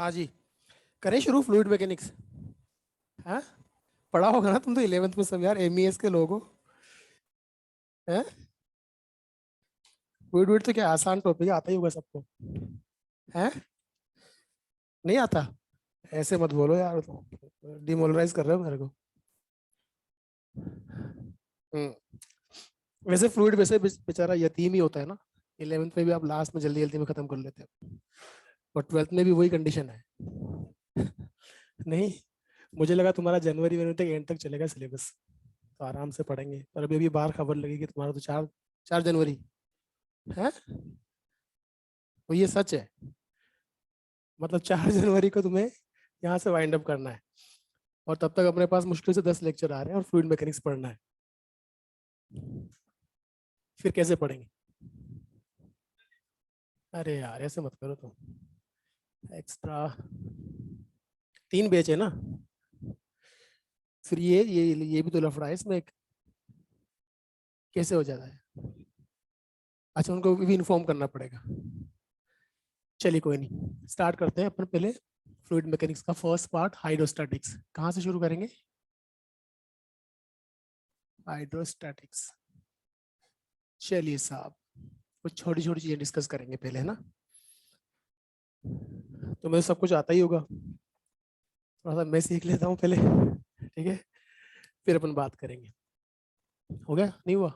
हाँ जी। करें शुरू फ्लूइड मैकेनिक्स। हाँ, पढ़ा होगा ना तुम तो 11th में सब यार, एमईएस के लोग हो। हैं? फ्लूइड वूइड तो क्या आसान टॉपिक है, आता ही होगा सबको। हैं? नहीं आता? ऐसे मत बोलो यार, तो डिमोरलाइज कर रहे हो मेरे को। हम्म। वैसे फ्लूइड वैसे बेचारा यतीम ही होता है ना। 11th में भी आप लास्ट में जल्दी जल्दी में खत्म कर लेते हो, और 12th में भी वही कंडीशन है। नहीं, मुझे लगा तुम्हारा जनवरी जनवरी तक एंड तक चलेगा सिलेबस, तो आराम से पढ़ेंगे। पर अभी अभी बाहर खबर लगी कि तुम्हारा तो 4 जनवरी है। तो ये सच है? मतलब 4 जनवरी को तुम्हें यहाँ से वाइंड अप करना है, और तब तक अपने पास मुश्किल से 10 लेक्चर आ रहे हैं और फ्लूइड मैकेनिक्स पढ़ना है। फिर कैसे पढ़ेंगे? अरे यार ऐसे मत करो तुम। एक्स्ट्रा 3 बैच है ना, फिर ये भी तो लफड़ा है इसमें एक। कैसे हो जाता है? अच्छा, उनको भी इन्फॉर्म करना पड़ेगा। चलिए कोई नहीं, स्टार्ट करते हैं अपन पहले। फ्लूइड मैकेनिक्स का फर्स्ट पार्ट हाइड्रोस्टैटिक्स, कहाँ से शुरू करेंगे? हाइड्रोस्टैटिक्स। चलिए साहब, कुछ छोटी छोटी चीजें डिस्कस करेंगे पहले, है ना। तो मुझे सब कुछ आता ही होगा, थोड़ा सा मैं सीख लेता हूँ पहले, ठीक है। फिर अपन बात करेंगे। हो गया नहीं हुआ?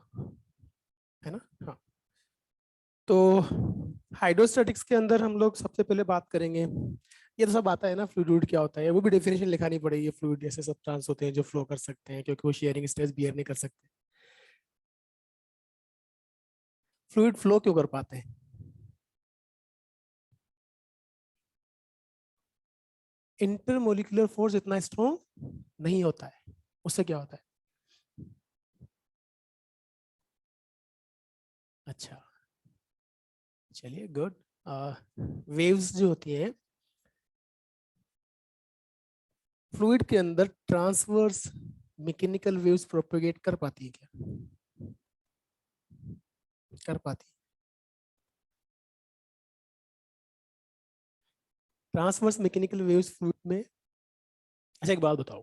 है ना। हाँ, तो हाइड्रोस्टैटिक्स के अंदर हम लोग सबसे पहले बात करेंगे। ये तो सब आता है ना, फ्लूइड क्या होता है, वो भी डेफिनेशन लिखानी पड़ेगी। फ्लूइड ऐसे सब्सटेंस होते हैं जो फ्लो कर सकते हैं, क्योंकि वो शेयरिंग स्ट्रेस बियर नहीं कर सकते। फ्लूइड फ्लो क्यों कर पाते हैं? इंटरमोलिकुलर फोर्स इतना स्ट्रॉन्ग नहीं होता है। उससे क्या होता है? अच्छा, चलिए गुड। वेव्स जो होती है फ्लूइड के अंदर, ट्रांसवर्स मैकेनिकल वेव्स प्रोपेगेट कर पाती है क्या? कर पाती है। ट्रांसवर्स मैकेनिकल वेव्स फ्लूइड में। अच्छा एक बात बताओ,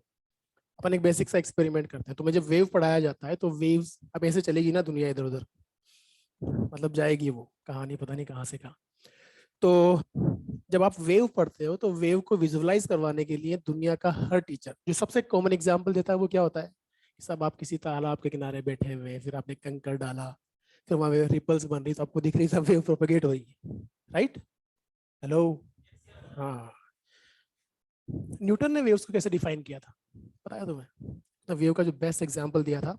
अपन एक बेसिक सा एक्सपेरिमेंट करते हैं। तो मुझे वेव पढ़ाया जाता है, तो वेव्स अब ऐसे चलेगी ना दुनिया इधर उधर, मतलब जाएगी वो कहानी पता नहीं कहाँ से कहाँ। तो जब आप वेव पढ़ते हो, तो वेव को विजुअलाइज करवाने के लिए दुनिया का हर टीचर जो सबसे कॉमन एग्जांपल देता है वो क्या होता है? सब आप किसी तालाब के किनारे बैठे हुए हैं, फिर आपने कंकड़ डाला, फिर वहां रिपल्स बन रही, तो आपको दिख रही सब वेव प्रोपेगेट हो रही है, राइट? हेलो। हाँ, न्यूटन ने वेव्स को कैसे डिफाइन किया था, पता है तुम्हें? तो वेव का जो बेस्ट एग्जांपल दिया था,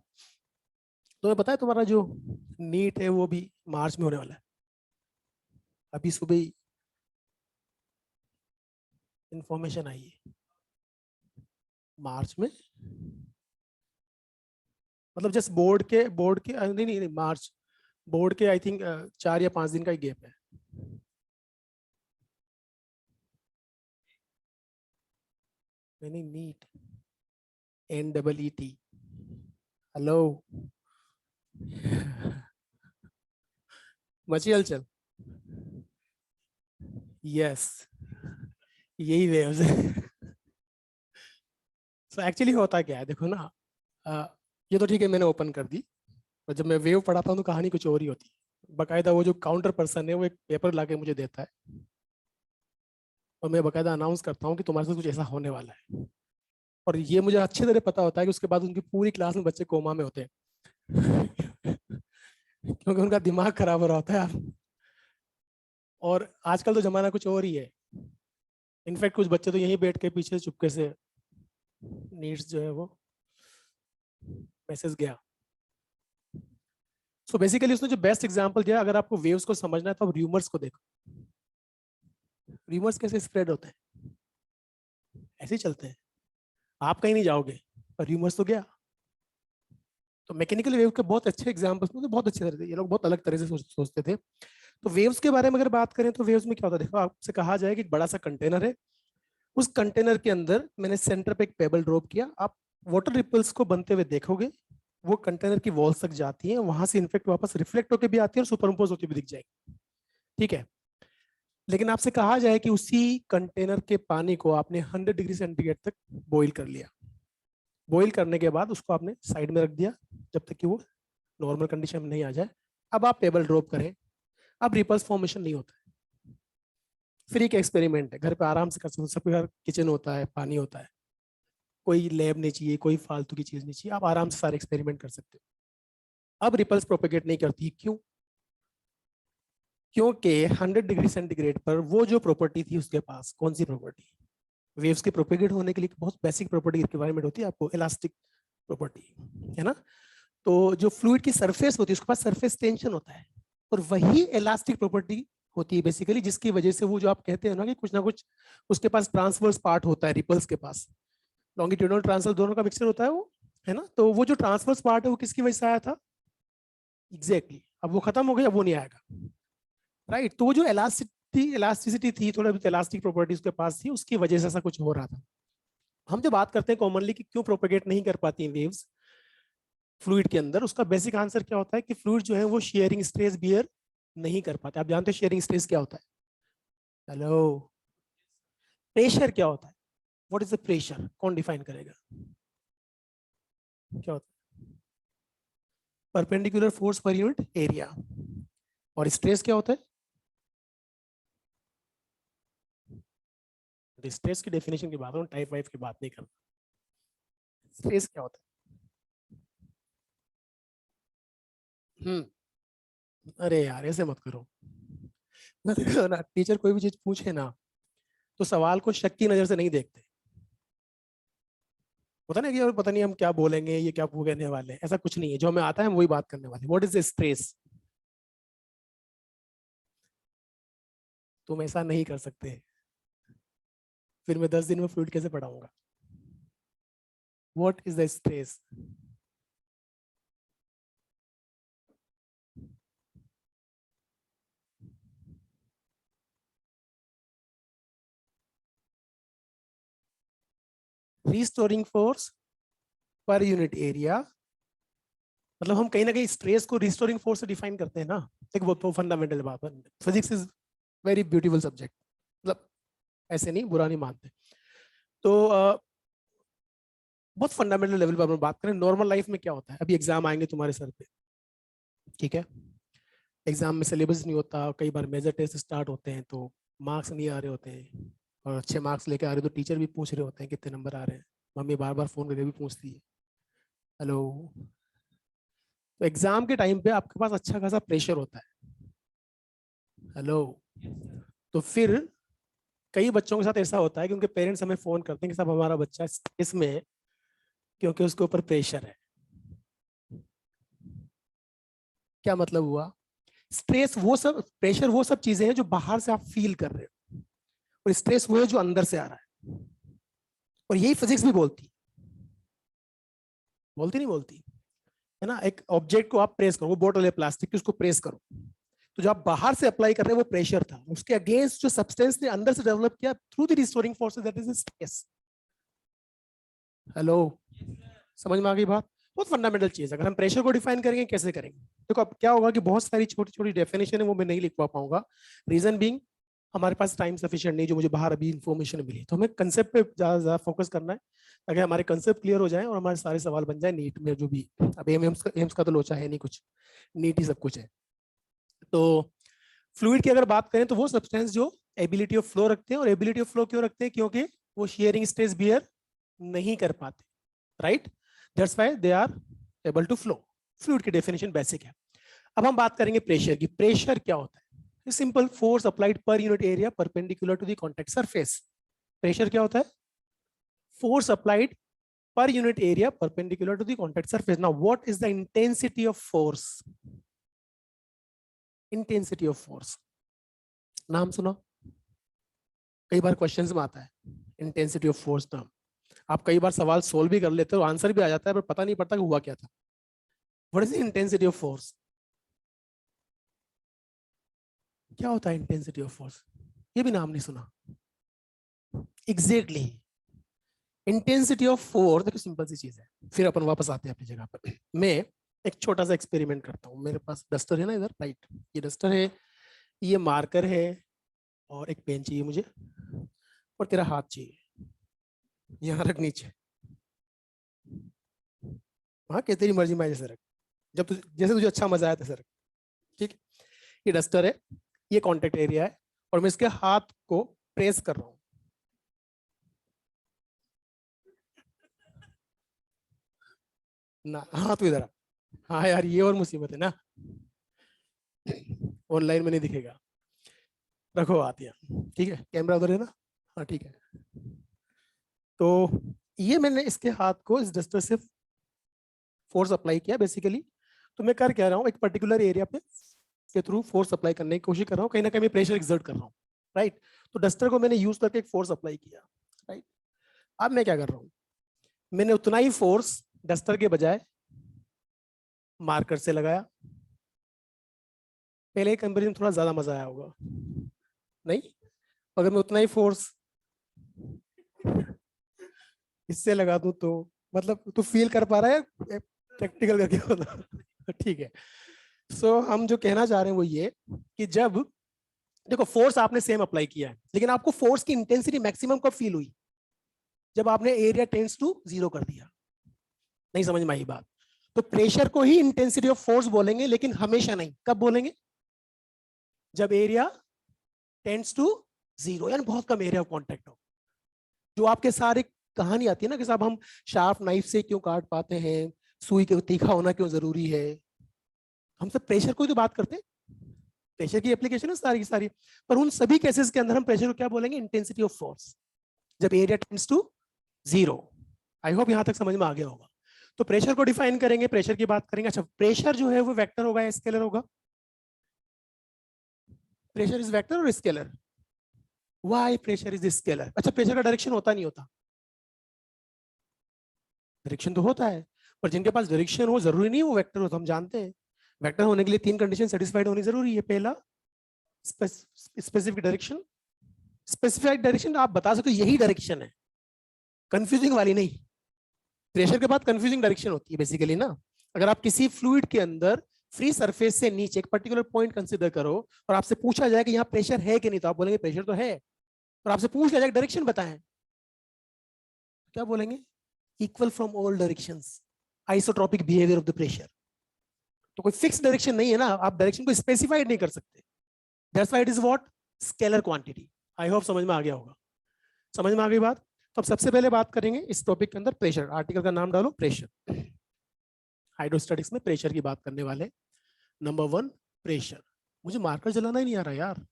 तुम्हें पता है तुम्हारा जो नीट है वो भी मार्च में होने वाला है। अभी सुबह ही इंफॉर्मेशन आई है। मार्च में, मतलब जस्ट बोर्ड के नहीं नहीं नहीं, मार्च बोर्ड के आई थिंक 4 या 5 दिन का ही गैप है। नहीं नहीं, नीट, NEET। हेलो। मची हलचल। यस, यही वेव्स है। सो एक्चुअली होता क्या है देखो ना, अ, ये तो ठीक है मैंने ओपन कर दी, और जब मैं वेव पढ़ाता हूँ तो कहानी कुछ और ही होती है। बकायदा वो जो काउंटर पर्सन है वो एक पेपर ला के मुझे देता है, और मैं बकायदा अनाउंस करता हूँ कि तुम्हारे साथ कुछ ऐसा होने वाला है। और ये मुझे अच्छी तरह पता होता है कि उसके बाद उनकी पूरी क्लास में बच्चे कोमा में होते हैं। क्योंकि उनका दिमाग खराब हो रहा होता है। और आजकल तो जमाना कुछ और ही है। इनफैक्ट कुछ बच्चे तो यहीं बैठ के पीछे चुपके से नीड्स जो है वो मैसेज गया। सो बेसिकली उसने जो बेस्ट एग्जांपल दिया, अगर आपको वेव्स को समझना है तो आप र्यूमर्स को देखो। र्यूमर्स कैसे स्प्रेड होते हैं? ऐसे ही चलते हैं, आप कहीं नहीं जाओगे, पर र्यूमर्स तो गया। तो मैकेनिकल वेव के बहुत अच्छे एग्जाम्पल्स, मतलब बहुत अच्छे तरह से ये लोग बहुत अलग तरह से सोचते थे। तो वेव्स के बारे में अगर बात करें, तो वेव्स में क्या होता है, देखो आपसे कहा जाए कि एक बड़ा सा कंटेनर है, उस कंटेनर के अंदर मैंने सेंटर पे एक पेबल ड्रॉप किया, आप वाटर रिपल्स को बनते हुए देखोगे। वो कंटेनर की वॉल्स तक जाती है, वहां से इनफेक्ट वापस रिफ्लेक्ट होकर भी आती है और सुपरइम्पोज होकर भी दिख जाएगी, ठीक है। लेकिन आपसे कहा जाए कि उसी कंटेनर के पानी को आपने 100 डिग्री सेंटीग्रेड तक बॉईल कर लिया, बॉईल करने के बाद उसको आपने साइड में रख दिया जब तक कि वो नॉर्मल कंडीशन में नहीं आ जाए। अब आप पेबल ड्रॉप करें, अब रिपल्स फॉर्मेशन नहीं होता है। फ्री का एक्सपेरिमेंट है, घर पे आराम से कर सकते हो, सबके घर किचन होता है, पानी होता है, कोई लैब नहीं चाहिए, कोई फालतू की चीज नहीं चाहिए, आप आराम से सारे एक्सपेरिमेंट कर सकते हो। अब रिपल्स प्रोपेगेट नहीं करती, क्यों? क्योंकि 100 डिग्री सेंटीग्रेड पर वो जो प्रॉपर्टी थी उसके पास, कौन सी प्रॉपर्टी? वेव्स के प्रोपेगेट होने के लिए बहुत बेसिक प्रॉपर्टी की रिक्वायरमेंट होती है आपको, इलास्टिक प्रॉपर्टी, है ना? तो जो फ्लूइड की सरफेस होती है उसके पास सरफेस टेंशन होता है, और वही इलास्टिक प्रॉपर्टी होती है बेसिकली, जिसकी वजह से वो जो आप कहते हैं ना कुछ उसके पास ट्रांसवर्स पार्ट होता है, रिपल्स के पास लॉन्गिट्यूडनल ट्रांसवर्स दोनों का मिक्सचर होता है वो, है ना? तो वो जो ट्रांसवर्स पार्ट है वो किसकी वजह से आया था? एग्जैक्टली अब वो खत्म हो गया, अब वो नहीं आएगा, राइट? तो वो जो इलास्टिसिटी थी, थोड़ा इलास्टिक प्रॉपर्टी उसके पास थी, उसकी वजह से ऐसा कुछ हो रहा था। हम जो बात करते हैं कॉमनली कि क्यों प्रोपेगेट नहीं कर पाती वेव्स फ्लूइड के अंदर, उसका बेसिक आंसर क्या होता है कि फ्लूइड जो है वो शेयरिंग स्ट्रेस बियर नहीं कर पाते। आप जानते हैं शेयरिंग स्ट्रेस क्या होता है? हेलो, प्रेशर क्या होता है? What is the pressure? कौन डिफाइन करेगा? क्या होता है? परपेंडिकुलर फोर्स पर यूनिट एरिया। और स्ट्रेस क्या होता है? स्ट्रेस की डेफिनेशन की बात, टाइप वाइफ की बात नहीं कर रहा। स्ट्रेस क्या होता है? अरे यार ऐसे मत करो। ना टीचर कोई भी चीज पूछे ना, तो सवाल को शक की नजर से नहीं देखते। होता ना कि यार पता नहीं हम क्या बोलेंगे, ये क्या कहने वाले हैं, ऐसा कुछ नहीं है। जो हमें आता है हम वही बात करने वाले। What is the stress? तुम ऐसा नहीं कर सकते, फिर मैं 10 दिन में फ्लूइड कैसे पढ़ाऊंगा? What is the stress? Restoring force पर यूनिट एरिया। मतलब हम कहीं ना कहीं स्ट्रेस को रिस्टोरिंग फोर्स से डिफाइन करते हैं ना। एक वो फंडामेंटल बात है। Physics is very beautiful subject, मतलब ऐसे नहीं, बुरा नहीं मानते। तो बहुत फंडामेंटल लेवल पर हम बात करें, नॉर्मल लाइफ में क्या होता है? अभी एग्जाम आएंगे तुम्हारे सर पे, ठीक है? एग्जाम में सिलेबस नहीं होता, कई बार मेजर टेस्ट स्टार्ट होते हैं तो मार्क्स नहीं आ रहे होते हैं, और अच्छे मार्क्स लेके आ रहे हो तो टीचर भी पूछ रहे होते हैं कितने नंबर आ रहे हैं, मम्मी बार बार फोन करके भी पूछती है। हेलो। तो एग्जाम के टाइम पे आपके पास अच्छा खासा प्रेशर होता है। हेलो। तो फिर कई बच्चों के साथ ऐसा होता है कि उनके पेरेंट्स हमें फोन करते हैं कि साहब हमारा बच्चा इसमें है, क्योंकि उसके ऊपर प्रेशर है। क्या मतलब हुआ? स्ट्रेस वो सब, प्रेशर वो सब चीजें हैं जो बाहर से आप फील कर रहे हो, और स्ट्रेस वो है जो अंदर से आ रहा है। और यही फिजिक्स भी बोलती, बोलती नहीं बोलती, है ना? एक ऑब्जेक्ट को आप प्रेस करो, वो बोतल है प्लास्टिक की, उसको प्रेस करो, तो जो आप बाहर से अप्लाई कर रहे हैं वो प्रेशर था, उसके अगेंस्ट जो सब्सटेंस ने अंदर से डेवलप किया through the restoring forces, that is stress. Hello, समझ में आ गई बात? बहुत फंडामेंटल चीज है। अगर हम प्रेशर को डिफाइन करेंगे, कैसे करेंगे? देखो अब क्या होगा कि बहुत सारी छोटी छोटी डेफिनेशन है वो मैं नहीं लिखवा पाऊंगा, रीजन बीइंग हमारे पास टाइम सफिशिएंट नहीं, जो मुझे बाहर अभी इन्फॉर्मेशन मिली। तो हमें कंसेप्ट पे ज्यादा फोकस करना है, ताकि हमारे कंसेप्ट क्लियर हो जाए और हमारे सारे सवाल बन जाए नीट में। जो भी अब एम्स का तो लोचा है नहीं कुछ, नीट ही सब कुछ है। तो फ्लूइड की अगर बात करें तो वो सब्सटेंस जो एबिलिटी ऑफ फ्लो रखते हैं, और एबिलिटी ऑफ फ्लो क्यों रखते हैं? क्योंकि वो शेयरिंग स्ट्रेस बियर नहीं कर पाते, right? That's why they are able to flow. Fluid की डेफिनेशन बेसिक है। अब हम बात करेंगे प्रेशर की। प्रेशर क्या होता है? Simple, force applied per unit area perpendicular to the contact surface. Pressure क्या होता है? Force applied per unit area perpendicular to the contact surface. Now what is the intensity of force? Intensity of force नाम सुनो, कई बार questions में आता है intensity of force नाम। आप कई बार सवाल सोल्व भी कर लेते हो, आंसर भी आ जाता है, पर पता नहीं पड़ता कि हुआ क्या था। What is the intensity of force? क्या होता है इंटेंसिटी ऑफ फोर्स? ये भी नाम नहीं सुना। Exactly, intensity of force. देखो सिंपल सी चीज है, फिर अपन वापस आते हैं अपनी जगह पर। मैं एक छोटा सा एक्सपेरिमेंट करता हूँ। मेरे पास डस्टर है ना इधर, राइट? ये डस्टर है, ये मार्कर है, और एक पेन चाहिए मुझे, और तेरा हाथ चाहिए, यहाँ रख नीचे। हाँ क्या तेरी मर्जी, मैं जैसे रख, जब तुझे जैसे तुझे अच्छा मजा आया तैसे रख। ठीक है, ये डस्टर है, ये कॉन्टेक्ट एरिया है, और मैं इसके हाथ को प्रेस कर रहा हूँ। ना हाँ तू इधर आ। हाँ यार ये और मुसीबत है ना, ऑनलाइन में नहीं दिखेगा। रखो हाथ यहाँ, ठीक है, कैमरा उधर है ना। हाँ ठीक है, तो ये मैंने इसके हाथ को इस डस्टर से फोर्स अप्लाई किया बेसिकली। तो मैं कर क्या रहा हूँ, एक पर्टिकुलर एरिया पे के थ्रू फोर्स अप्लाई करने की कोशिश कर रहा हूँ, कहीं ना कहीं मैं प्रेशर एक्सर्ट कर रहा हूँ। राइट, तो डस्टर को मैंने यूज करके एक फोर्स अप्लाई किया। राइट, अब मैं क्या कर रहा हूँ, मैंने उतना ही फोर्स डस्टर के बजाय मार्कर से लगाया। पहले कंपेरिजन थोड़ा ज्यादा मजा आया होगा, नहीं? अगर मैं उतना ही फोर्स इससे लगा दूं तो, मतलब तू फील कर पा रहा है प्रैक्टिकल करके बता। ठीक है, सो हम जो कहना चाह रहे हैं वो ये कि जब देखो फोर्स आपने सेम अप्लाई किया है, लेकिन आपको फोर्स की इंटेंसिटी मैक्सिमम कब फील हुई, जब आपने एरिया टेंड्स टू जीरो कर दिया। नहीं समझ में आई बात? तो प्रेशर को ही इंटेंसिटी ऑफ फोर्स बोलेंगे, लेकिन हमेशा नहीं। कब बोलेंगे? जब एरिया टेंड्स टू जीरो, यानी बहुत कम एरिया ऑफ कांटेक्ट हो। जो आपके सारे कहानी आती है ना कि साहब हम शार्प नाइफ से क्यों काट पाते हैं, सुई के तीखा होना क्यों जरूरी है, हम सब प्रेशर को ही तो बात करते हैं। प्रेशर की एप्लीकेशन है सारी की सारी, पर उन सभी केसेस के अंदर हम प्रेशर को क्या बोलेंगे? इंटेंसिटी ऑफ फोर्स, जब area tends to zero. I hope यहां तक समझ में आ गया होगा। तो प्रेशर को डिफाइन करेंगे, प्रेशर की बात करेंगे। अच्छा, प्रेशर जो है वो वेक्टर होगा या स्केलर होगा? प्रेशर इज वेक्टर और scalar? Why pressure is scalar? अच्छा, प्रेशर का डायरेक्शन होता नहीं होता? डायरेक्शन तो होता है, पर जिनके पास डायरेक्शन हो जरूरी नहीं वो वेक्टर हो, तो हम जानते हैं। वेक्टर होने के लिए तीन कंडीशन सेटिस्फाइड होनी जरूरी है। पहला, स्पेसिफिक डायरेक्शन। स्पेसिफाइड डायरेक्शन आप बता सकते हो यही डायरेक्शन है, कंफ्यूजिंग वाली नहीं। प्रेशर के बाद कंफ्यूजिंग डायरेक्शन होती है बेसिकली ना। अगर आप किसी फ्लूइड के अंदर फ्री सरफेस से नीचे एक पर्टिकुलर पॉइंट कंसीडर करो और आपसे पूछा जाए कि यहाँ प्रेशर है कि नहीं, तो आप बोलेंगे प्रेशर तो है। और आपसे पूछ लिया जाए डायरेक्शन बताएं, क्या बोलेंगे? Equal from all directions, isotropic behaviour of the pressure. तो कोई फिक्स डायरेक्शन नहीं है ना, आप डायरेक्शन को स्पेसिफाइड नहीं कर सकते। That's why it is what? Scalar quantity. I hope समझ में आ गया होगा। समझ में आ गई बात? तो अब सबसे पहले बात करेंगे इस टॉपिक के अंदर प्रेशर। आर्टिकल का नाम डालो प्रेशर। हाइड्रोस्टैटिक्स में प्रेशर की बात करने वाले। Number one, pressure. मुझे मार्कर चलाना ही नहीं आ रहा यार,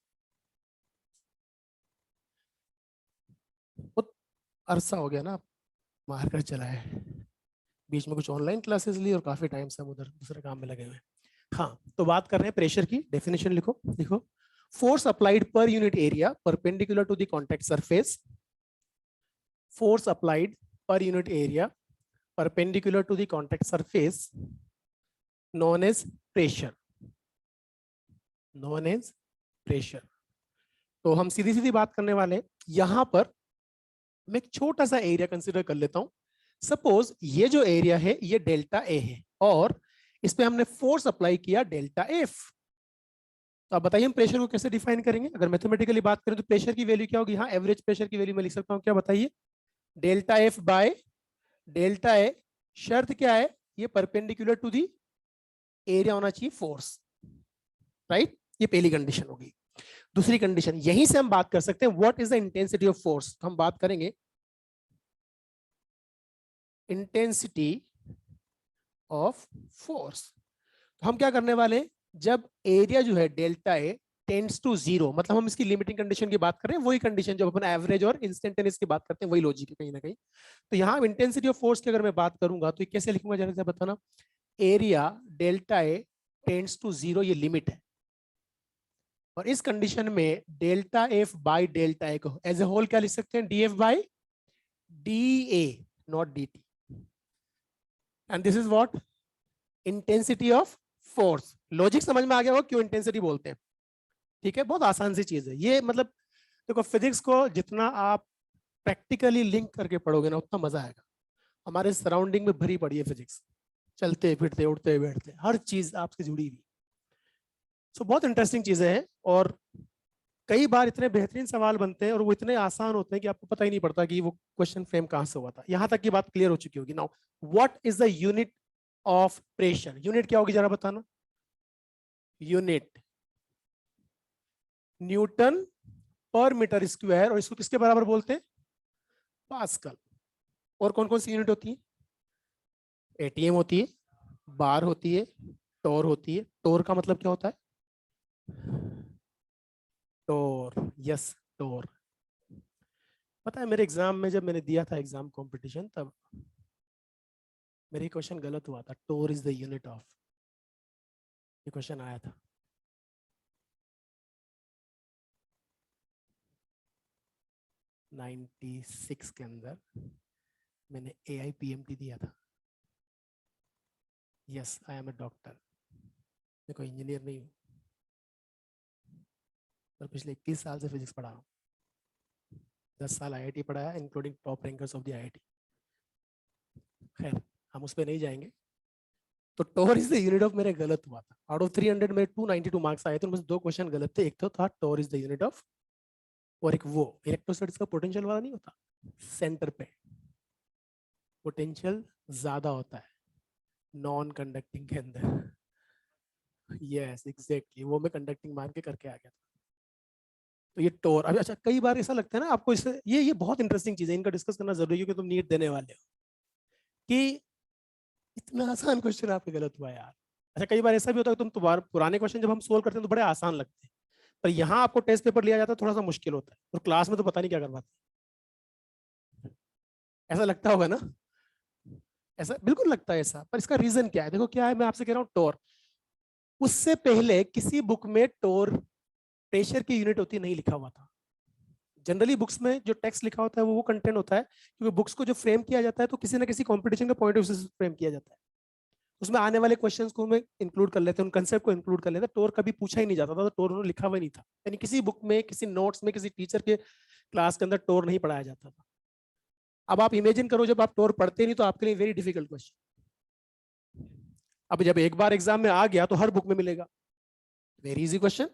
बहुत अरसा हो गया ना मार्कर चलाए। बीच में कुछ ऑनलाइन क्लासेस ली और काफी टाइम से हम उधर दूसरे काम में लगे हुए हैं। हाँ, तो बात कर रहे हैं प्रेशर की। डेफिनेशन लिखो, लिखो। Force applied per unit area perpendicular to the contact surface. Force applied per unit area perpendicular to the contact surface known as pressure, known as pressure। तो हम सीधी सीधी बात करने वाले हैं। यहां पर मैं एक छोटा सा एरिया कंसिडर कर लेता हूं। सपोज ये जो एरिया है ये डेल्टा ए है, और इस पे हमने फोर्स अप्लाई किया डेल्टा एफ। तो आप बताइए हम प्रेशर को कैसे डिफाइन करेंगे? अगर मैथमेटिकली बात करें तो प्रेशर की वैल्यू क्या होगी? हाँ, एवरेज प्रेशर की वैल्यू मैं लिख सकता हूँ, क्या बताइए? Delta F by delta A. शर्त क्या है? ये परपेंडिकुलर टू दी एरिया होना चाहिए फोर्स। राइट, ये पहली कंडीशन होगी। दूसरी कंडीशन, यहीं से हम बात कर सकते हैं what is the intensity of force. हम बात करेंगे इंटेंसिटी ऑफ फोर्स। तो हम क्या करने वाले हैं, जब एरिया जो है delta A tends to zero, मतलब हम इसकी लिमिटिंग कंडीशन की बात कर रहे हैं, वही कंडीशन जब अपन एवरेज और इंस्टेंटेनियस की बात करते हैं, वही लॉजिक है कहीं ना कहीं। तो यहाँ इंटेंसिटी ऑफ फोर्स की अगर मैं बात करूंगा तो कैसे लिखूंगा जरा से बताना। Area delta A tends to zero, ये लिमिट है, और इस कंडीशन में delta F by delta A को एज ए होल क्या लिख सकते हैं? D F by D A, not D T. And this is what? Intensity of force. Logic समझ में आ गया होगा क्यों इंटेंसिटी बोलते हैं? ठीक है, बहुत आसान सी चीज है ये। मतलब देखो, फिजिक्स को जितना आप प्रैक्टिकली लिंक करके पढ़ोगे ना उतना मजा आएगा। हमारे सराउंडिंग में भरी पड़ी है फिजिक्स, चलते फिरते उठते बैठते हर चीज आपसे जुड़ी हुई। सो बहुत इंटरेस्टिंग चीजें हैं, और कई बार इतने बेहतरीन सवाल बनते हैं और वो इतने आसान होते हैं कि आपको पता ही नहीं पड़ता कि वो क्वेश्चन फ्रेम कहाँ से हुआ था। यहां तक की बात क्लियर हो चुकी होगी। Now what is the unit of pressure? Unit क्या होगी जरा बताना। यूनिट न्यूटन पर मीटर स्क्वायर, और इसको किसके बराबर बोलते हैं? पास्कल। और कौन कौन सी यूनिट होती है? एटीएम होती है, बार होती है, टोर होती है। टोर का मतलब क्या होता है? टोर, यस टोर। पता है मेरे एग्जाम में जब मैंने दिया था एग्जाम कंपटीशन, तब मेरे क्वेश्चन गलत हुआ था। Torr is the unit of, ये क्वेश्चन आया था। '96 के अंदर मैंने AIPMT दिया था। Yes, I am a doctor, मैं कोई इंजीनियर नहीं हूँ, पर पिछले 21 साल से फिजिक्स पढ़ा हूँ। 10 साल IIT पढ़ाया, including top rankers of the IIT। खैर, हम उस पर नहीं जाएंगे। तो टोर इज द यूनिट ऑफ मेरे गलत हुआ था। आउट ऑफ 300 मेरे 292 मार्क्स आए थे, उनमें से 2 क्वेश्चन गलत थे। एक तो था torr is the unit of, और एक वो इलेक्ट्रोस्टैटिक्स का पोटेंशियल वाला नहीं होता, सेंटर पे पोटेंशियल ज्यादा होता है नॉन कंडक्टिंग के अंदर। यस एग्जैक्टली, वो मैं कंडक्टिंग मान के करके आ गया था। तो ये टोर। अभी अच्छा, कई बार ऐसा लगता है ना आपको, इससे ये बहुत इंटरेस्टिंग चीज है, इनका डिस्कस करना जरूरी है, क्योंकि तुम नीट देने वाले हो, कि इतना आसान क्वेश्चन आपके गलत हुआ यार। अच्छा, कई बार ऐसा भी होता है, तुम तुम्हारे पुराने क्वेश्चन जब हम सोल्व करते हैं तो बड़े आसान लगते हैं, पर यहाँ आपको टेस्ट पेपर लिया जाता है थोड़ा सा मुश्किल होता है, और क्लास में तो पता नहीं क्या करवाते। ऐसा लगता होगा ना? ऐसा बिल्कुल लगता है ऐसा, पर इसका रीजन क्या है? देखो क्या है, मैं आपसे कह रहा हूँ टोर। उससे पहले किसी बुक में टोर प्रेशर की यूनिट होती नहीं लिखा हुआ था। जनरली बुक्स में जो टेक्स्ट लिखा होता है वो कंटेंट होता है, क्योंकि बुक्स को जो फ्रेम किया जाता है तो किसी ना किसी कंपटीशन के पॉइंट ऑफ व्यू से फ्रेम किया जाता है। उसमें आने वाले क्वेश्चंस को हमें इंक्लूड कर लेते हैं, उन कंसेप्ट को इंक्लूड कर लेते हैं। टोर कभी पूछा ही नहीं जाता था, तो टोर उन्होंने लिखा हुआ नहीं था, यानी किसी बुक में, किसी नोट्स में, किसी टीचर के क्लास के अंदर टोर नहीं पढ़ाया जाता था। अब आप इमेजिन करो, जब आप टोर पढ़ते नहीं तो आपके लिए वेरी डिफिकल्ट क्वेश्चन। अब जब एक बार एग्जाम में आ गया तो हर बुक में मिलेगा, वेरी इजी क्वेश्चन।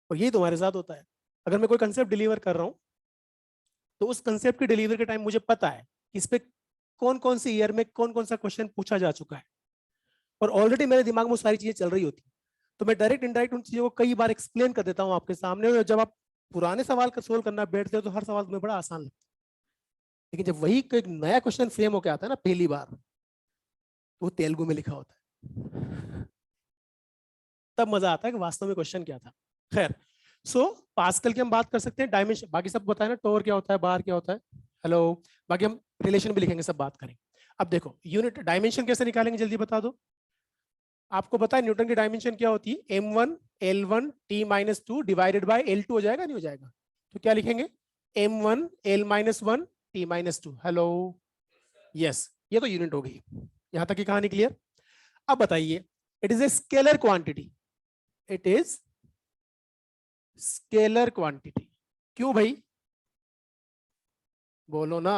और यही तुम्हारे साथ होता है। अगर मैं कोई कंसेप्ट डिलीवर कर रहा हूं, तो उस कंसेप्ट की डिलीवरी के टाइम मुझे पता है कि इस पे कौन कौन सी ईयर में कौन कौन सा क्वेश्चन पूछा जा चुका है, और ऑलरेडी मेरे दिमाग में वो सारी चीजें चल रही होती, तो मैं डायरेक्ट इनडायरेक्ट उन चीजों को कई बार एक्सप्लेन कर देता हूँ आपके सामने। और जब आप पुराने सवाल का सोल्व करना बैठते हो तो हर सवाल तुम्हें बड़ा आसान लगता है, लेकिन जब वही एक नया क्वेश्चन फ्रेम होकर आता है ना पहली बार, तो वो तेलुगु में लिखा होता है, तब मजा आता है कि वास्तव में क्वेश्चन क्या था। खैर, सो पास्कल की हम बात कर सकते हैं, डायमेंशन बाकी सब बताया ना, टोर क्या होता है, बार क्या होता है, हेलो, बाकी हम रिलेशन भी लिखेंगे, सब बात करेंगे। अब देखो यूनिट डायमेंशन कैसे निकालेंगे, जल्दी बता दो। आपको पता है न्यूटन की डायमेंशन क्या होती है? m1 l1 t-2 divided by l2 हो जाएगा, नहीं हो जाएगा? तो क्या लिखेंगे? m1 l-1 t-2। Hello, yes, ये तो यूनिट हो गई। यहां तक की कहानी क्लियर? अब बताइए, it is a scalar quantity. It is scalar quantity. क्यों भाई? बोलो ना,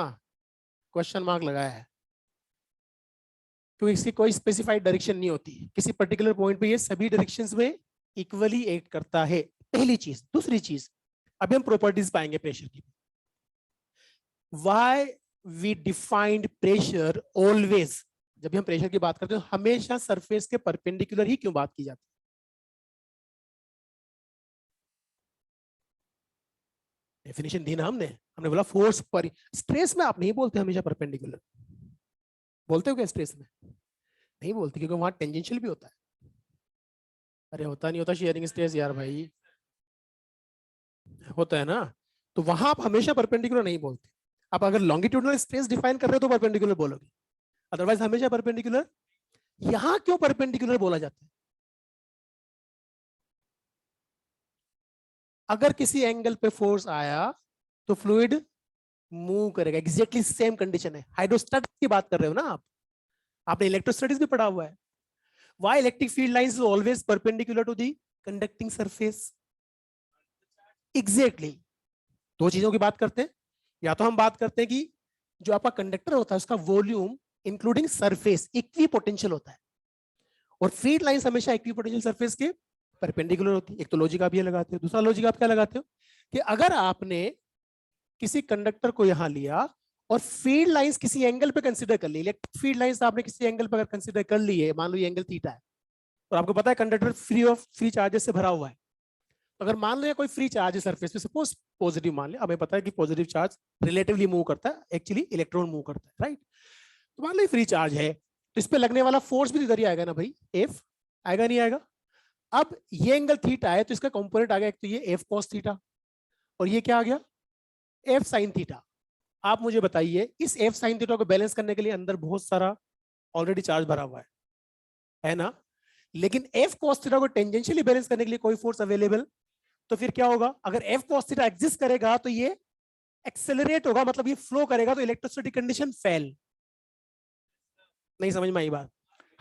क्वेश्चन मार्क लगाया है। क्योंकि इसकी कोई स्पेसिफाइड डायरेक्शन नहीं होती, किसी पर्टिकुलर पॉइंट पे ये सभी डायरेक्शंस में इक्वली एक्ट करता है। पहली चीज। दूसरी चीज, अभी हम प्रॉपर्टीज पाएंगे प्रेशर की। Why we defined pressure always, जब भी हम प्रेशर की बात करते हैं हमेशा सरफेस के परपेंडिकुलर ही क्यों बात की जाती है? डेफिनेशन दी ना हमने, हमने बोला फोर्स पर। स्ट्रेस में आप नहीं बोलते हमेशा परपेंडिकुलर, बोलते हो क्या स्ट्रेस में? नहीं बोलते, क्योंकि वहां टेंजेंशियल भी होता है। अरे होता नहीं होता शेयरिंग स्ट्रेस यार भाई, होता है ना। तो वहां आप हमेशा परपेंडिकुलर नहीं बोलते। आप अगर लॉन्गिट्यूडनल स्ट्रेस डिफाइन कर रहे हो तो परपेंडिकुलर बोलोगे, अदरवाइज हमेशा परपेंडिकुलर। यहां क्यों परपेंडिकुलर बोला जाता है? अगर किसी एंगल पे फोर्स आया तो फ्लूइड मूव करेगा, एग्जैक्टली सेम कंडीशन है। हाइड्रोस्टैटिक्स की बात कर रहे हो ना आप, आपने इलेक्ट्रोस्टैटिक्स भी पढ़ा हुआ है। Why electric field lines is always perpendicular to the conducting surface? Exactly. दो चीजों की बात करते हैं, या तो हम बात करते हैं कि जो आपका कंडक्टर होता है उसका volume including surface equi potential होता है, और फील्ड लाइंस हमेशा इक्वी पोटेंशियल सरफेस के परपेंडिकुलर होती है। एक तो लॉजिक आप ये लगाते हो, दूसरा लॉजिक आप क्या लगाते हो कि अगर आपने किसी कंडक्टर को यहां लिया और फील्ड लाइंस किसी एंगल पे कंसीडर कर ली, इलेक्ट्रिक फील्ड लाइंस आपने किसी एंगल पे अगर कंसीडर कर ली है, मान लो ये एंगल थीटा है और आपको पता है कंडक्टर फ्री चार्जेस से भरा हुआ है, तो अगर मान लो ये कोई फ्री चार्ज है सरफेस पे, सपोज पॉजिटिव मान ले, हमें पता है कि पॉजिटिव चार्ज रिलेटिवली मूव करता है, एक्चुअली इलेक्ट्रॉन मूव करता है, राइट। तो मान लो फ्री चार्ज है तो इस पे लगने वाला फोर्स भी इधर ही आएगा ना भाई, एफ आएगा नहीं आएगा। अब ये एंगल थीटा है तो इसका कंपोनेंट आ गया, एक तो ये एफ कॉस थीटा और ये क्या आ गया, एफ साइन थीटा। आप मुझे बताइए इस एफ साइन थीटा को बैलेंस करने के लिए अंदर बहुत सारा ऑलरेडी चार्ज भरा हुआ है ना, लेकिन एफ कॉस थीटा को टेंजेंशियली बैलेंस करने के लिए कोई फोर्स अवेलेबल, तो फिर क्या होगा, अगर एफ कॉस थीटा एग्जिस्ट करेगा तो ये एक्सेलरेट होगा, मतलब ये फ्लो करेगा, तो इलेक्ट्रोस्टैटिक कंडीशन फेल। नहीं समझ में आई बात।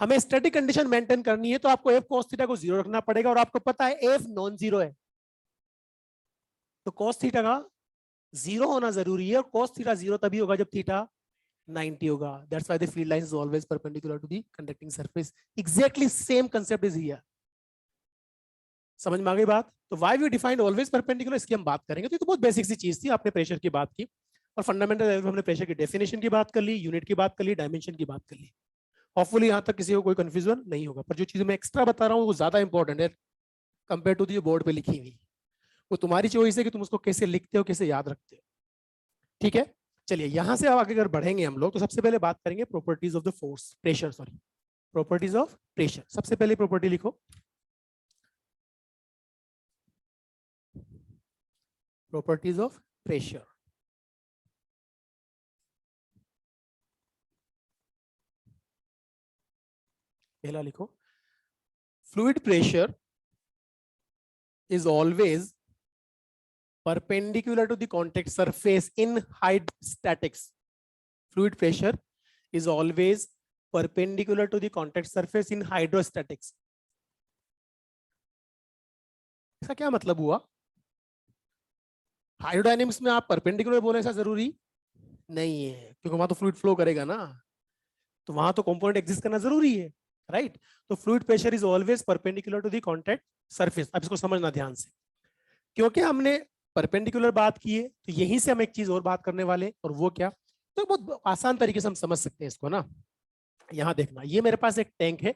हमें स्टैटिक कंडीशन मेंटेन करनी है तो आपको एफ कॉस थीटा को जीरो रखना पड़ेगा और आपको पता है एफ नॉन जीरो है, तो कॉस थीटा का जीरो होना जरूरी है और कॉस थीटा जीरो तभी होगा जब थीटा 90 होगा। That's why the field line is always perpendicular to the conducting surface. Exactly same concept is here. समझ में आ गई बात। तो why we defined always perpendicular, इसकी हम बात करेंगे। तो ये तो बहुत बेसिक सी चीज थी, आपने प्रेशर की बात की और फंडामेंटल लेवल पे हमने प्रेशर की डेफिनेशन की बात कर ली, यूनिट की बात कर ली, डायमेंशन की बात कर ली। होपफुली यहाँ तक किसी को कोई कंफ्यूजन नहीं होगा, पर जो चीजें मैं एक्स्ट्रा बता रहा हूँ वो ज्यादा इंपॉर्टेंट है कंपेयर टू जो बोर्ड पे लिखी हुई। वो तुम्हारी चॉइस है कि तुम उसको कैसे लिखते हो, कैसे याद रखते हो। ठीक है, चलिए यहां से आगे अगर बढ़ेंगे हम लोग तो सबसे पहले बात करेंगे properties of the force, pressure, sorry properties of pressure. सबसे पहले प्रॉपर्टी लिखो, प्रॉपर्टीज ऑफ प्रेशर। पहला लिखो, fluid pressure is always perpendicular to the contact surface in hydrostatics. Fluid pressure is always perpendicular to the contact surface in hydrostatics. इसका क्या मतलब हुआ? Hydrodynamics में आप परपेंडिकुलर बोले ऐसा जरूरी नहीं है, क्योंकि वहां तो फ्लूइड फ्लो करेगा ना, तो वहां तो कंपोनेंट एग्जिस्ट करना जरूरी है, राइट। तो fluid pressure is always perpendicular to the contact surface. अब इसको समझना ध्यान से, क्योंकि हमने परपेंडिकुलर बात की है तो यहीं से हम एक चीज और बात करने वाले, और वो क्या, तो बहुत आसान तरीके से हम समझ सकते हैं इसको ना। यहां देखना, ये मेरे पास एक टैंक है,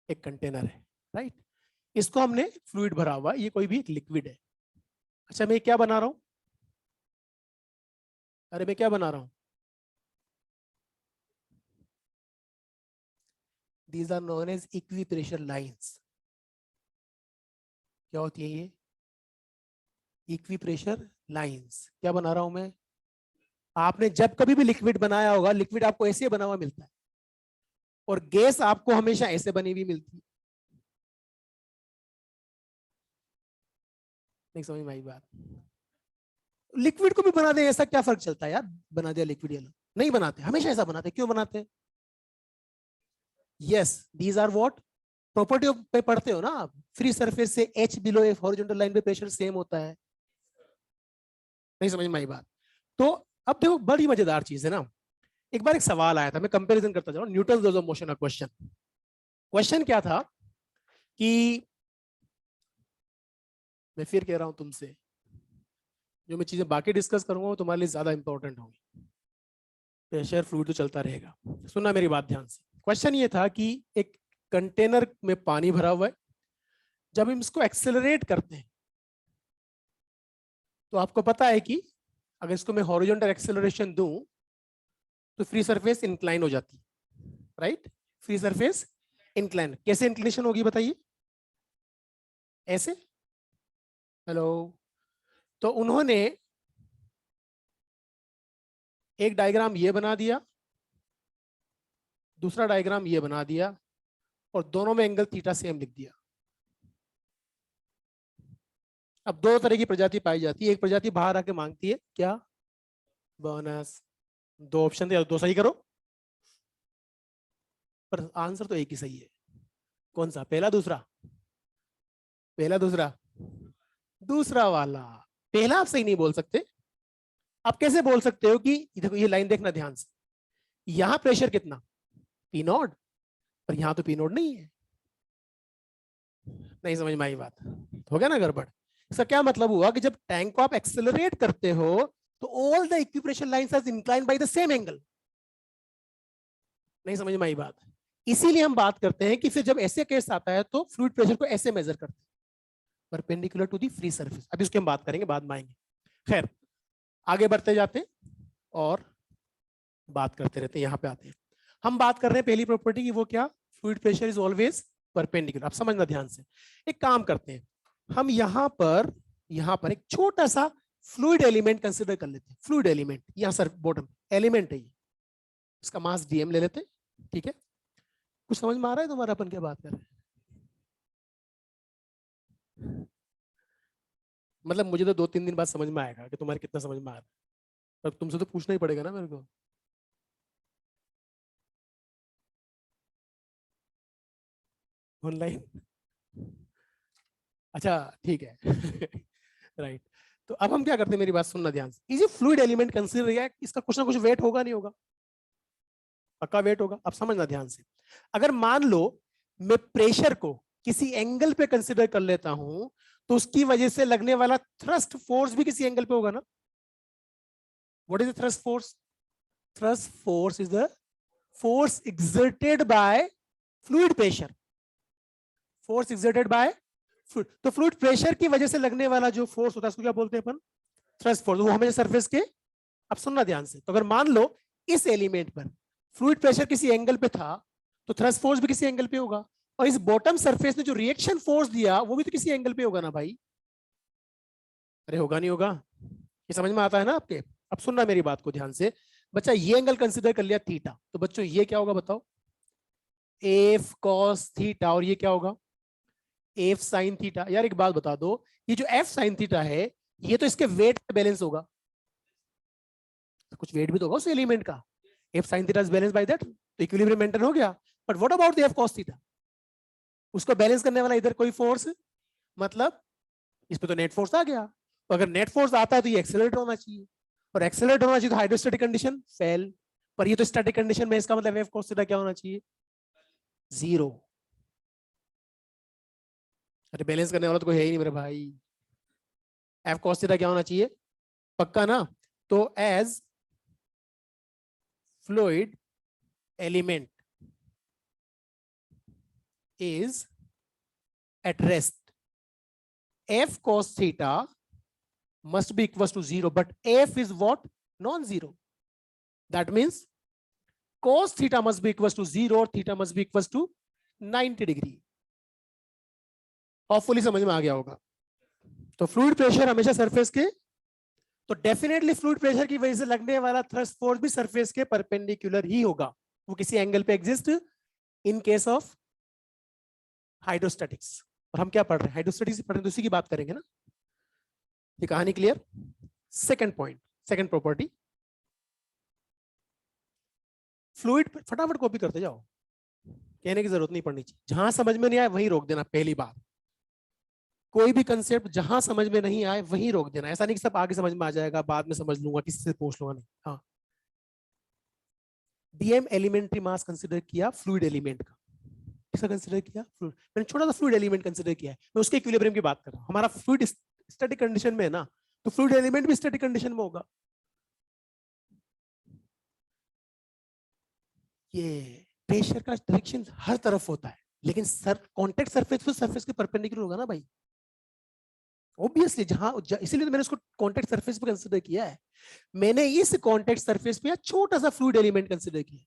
एक कंटेनर है, राइट। इसको हमने फ्लूइड भरा हुआ, ये कोई भी एक लिक्विड है। अच्छा मैं क्या बना रहा हूं, अरे मैं क्या बना रहा हूं, these are known as equipressure lines. क्या होती है ये, इक्वी प्रेशर लाइंस। क्या बना रहा हूं मैं, आपने जब कभी भी लिक्विड बनाया होगा, लिक्विड आपको ऐसे बना हुआ मिलता है और गैस आपको हमेशा ऐसे बनी हुई मिलती है। नहीं समझ में आई बात। लिक्विड को भी बना दे ऐसा क्या फर्क चलता है यार, बना दिया लिक्विड येलो, नहीं बनाते, हमेशा ऐसा बनाते, क्यों बनाते हैं? Yes, these are what, property of पे पढ़ते हो ना आप, फ्री सरफेस से H below F horizontal line पे प्रेशर सेम होता है। नहीं समझ में आई बात। तो अब देखो बड़ी मजेदार चीज है ना, एक बार एक सवाल आया था, मैं कंपैरिजन करता जाऊं, न्यूटन लॉज ऑफ मोशन का क्वेश्चन। क्वेश्चन क्या था कि, मैं फिर कह रहा हूं तुमसे, जो मैं चीजें बाकी डिस्कस करूंगा वो तुम्हारे लिए ज्यादा इंपॉर्टेंट होंगी। प्रेशर फ्लूइड तो चलता रहेगा, सुनना मेरी बात ध्यान से। क्वेश्चन ये था कि एक कंटेनर में पानी भरा हुआ है, जब हम इसको एक्सेलरेट करते हैं तो आपको पता है कि अगर इसको मैं हॉरिजॉन्टल एक्सेलरेशन दूं तो फ्री सरफेस इंक्लाइन हो जाती है, राइट। फ्री सरफेस इंक्लाइन, कैसे इंक्लिनेशन होगी बताइए, ऐसे, हेलो। तो उन्होंने एक डायग्राम ये बना दिया, दूसरा डायग्राम ये बना दिया और दोनों में एंगल थीटा सेम लिख दिया। अब दो तरह की प्रजाति पाई जाती है, एक प्रजाति बाहर आके मांगती है क्या, बोनस। दो ऑप्शन दे, दो सही करो, पर आंसर तो एक ही सही है। कौन सा, पहला दूसरा, पहला दूसरा, दूसरा वाला। पहला आप सही नहीं बोल सकते। आप कैसे बोल सकते हो कि देखो ये लाइन देखना ध्यान से, यहां प्रेशर कितना, पी नॉट, पर यहां तो पी नॉट नहीं है, नहीं समझ में आई बात? हो गया ना गड़बड़? इसका क्या मतलब हुआ कि जब टैंक को आप एक्सेलरेट करते हो तो all the equipressure lines are inclined by the same angle. नहीं समझ में आई बात? इसीलिए हम बात करते हैं कि फिर जब ऐसे केस आता है तो फ्लूइड प्रेशर को ऐसे मेजर करते हैं, perpendicular to the free surface. अभी उसके हम बात करेंगे, बाद में आएंगे। खैर, आगे बढ़ते जाते हैं और बात करते रहते हैं। यहाँ पे आते हैं, हम बात कर रहे हैं पहली प्रॉपर्टी की, वो क्या? Fluid pressure is always perpendicular. आप समझना ध्यान से। एक काम करते हैं, हम यहाँ पर एक छोटा सा फ्लूइड एलिमेंट कंसिडर कर लेते हैं। फ्लूइड एलिमेंट, यहाँ सर बॉटम एलिमेंट है ये, इसका मास डीएम ले लेते हैं। ठीक है, कुछ समझ में आ रहा है तुम्हारा अपन क्या बात कर रहे हैं? मतलब मुझे तो 2-3 दिन बाद समझ में आएगा कि तुम्हारे कितना समझ में आ रहा है, पर तुमसे तो पूछना ही पड़ेगा ना मेरे को। ऑनलाइन? अच्छा ठीक है। राइट। तो अब हम क्या करते हैं, मेरी बात सुनना ध्यान से। ये फ्लूइड एलिमेंट कंसीडर किया, इसका कुछ ना कुछ वेट होगा, नहीं होगा? पक्का वेट होगा। अब समझना ध्यान से, अगर मान लो मैं प्रेशर को किसी एंगल पे कंसीडर कर लेता हूं तो उसकी वजह से लगने वाला थ्रस्ट फोर्स भी किसी एंगल पे होगा ना? What is the thrust force? Thrust force is the force exerted by fluid pressure. Force exerted by fluid. तो फ्लूइड प्रेशर की वजह से लगने वाला जो फोर्स होता है उसको क्या बोलते हैं अपन? Thrust force. वो हमेशा सरफेस के, अब सुनना ध्यान से, तो अगर मान लो इस एलिमेंट पर फ्लूइड प्रेशर किसी एंगल पे था तो थ्रस्ट फोर्स भी किसी एंगल पे होगा, और इस बॉटम सरफेस ने जो रिएक्शन फोर्स दिया वो भी तो किसी एंगल पे होगा ना भाई? अरे होगा नहीं होगा? ये समझ में आता है ना आपके? अब सुनना मेरी बात को ध्यान से। बच्चा ये एंगल कंसीडर कर लिया थीटा, तो बच्चों ये क्या होगा बताओ? F cos theta. और ये क्या होगा? F sine theta. यार एक बात बता दो, ये जो एफ साइन थीटा है ये तो इसके वेट पे बैलेंस होगा, तो कुछ वेट भी तो होगा उस एलिमेंट का। F sine theta is balance by that, तो इक्विलिब्रियम मेंटेन हो गया। But what about the F cos theta? उसको बैलेंस करने वाला इधर कोई फोर्स, मतलब इस पे तो नेट फोर्स आ गया। तो अगर नेट फोर्स आता है तो ये एक्सेलरेट होना चाहिए, और एक्सेलरेट होना चाहिए तो हाइड्रोस्टैटिक कंडीशन फेल। पर ये तो स्टैटिक कंडीशन में, इसका मतलब एफ कॉस थीटा क्या होना चाहिए? 0। अरे बैलेंस करने वाला तो कोई है ही नहीं मेरे भाई। एफ कॉस थीटा क्या होना चाहिए? पक्का ना? तो as fluid element is at rest, f cos theta must be equals to 0, but f is what? Non-zero. That means cos theta must be equals to 0 or theta must be equals to 90 degree. Hopefully समझ में आ गया होगा। तो fluid pressure हमेशा surface के, तो definitely fluid pressure की वजह से लगने वाला थ्रस्ट फोर्स भी सरफेस के परपेंडिकुलर ही होगा, वो किसी एंगल पे exist in case of hydrostatics. और हम क्या पढ़ रहे हैं? हाइड्रोस्टैटिक्स पढ़ रहे हैं, तो उसी की बात करेंगे ना। ये कहानी clear? Second point, second property, fluid. फटाफट कॉपी करते जाओ, कहने की जरूरत नहीं पड़नी चाहिए। जहां समझ में नहीं आए वहीं रोक देना। पहली बात, कोई भी कंसेप्ट जहां समझ में नहीं आए वहीं रोक देना। ऐसा नहीं कि सब आगे समझ में आ जाएगा, बाद में समझ लूंगा, किसी से पूछ लूंगा, नहीं। हाँ, डीएम एलिमेंट्री मास कंसिडर किया फ्लूइड एलिमेंट का। किसका कंसिडर किया? फ्लूइड। मैंने छोटा सा फ्लूइड एलिमेंट कंसिडर किया है, मैं उसके इक्विलिब्रियम की बात कर रहा हूं। हमारा फ्लूइड स्टैटिक कंडीशन में है ना, तो फ्लूइड एलिमेंट भी स्टैटिक कंडीशन में होगा। ये प्रेशर का डायरेक्शन हर तरफ होता है, लेकिन सर कॉन्टेक्ट सरफेस पे सरफेस के परपेंडिकुलर होगा ना भाई, ऑब्वियसली। इसीलिए तो मैंने उसको कॉन्टेक्ट सरफेस पे कंसीडर किया है। मैंने इस कॉन्टेक्ट सरफेस पे छोटा सा फ्लूइड एलिमेंट कंसीडर किया,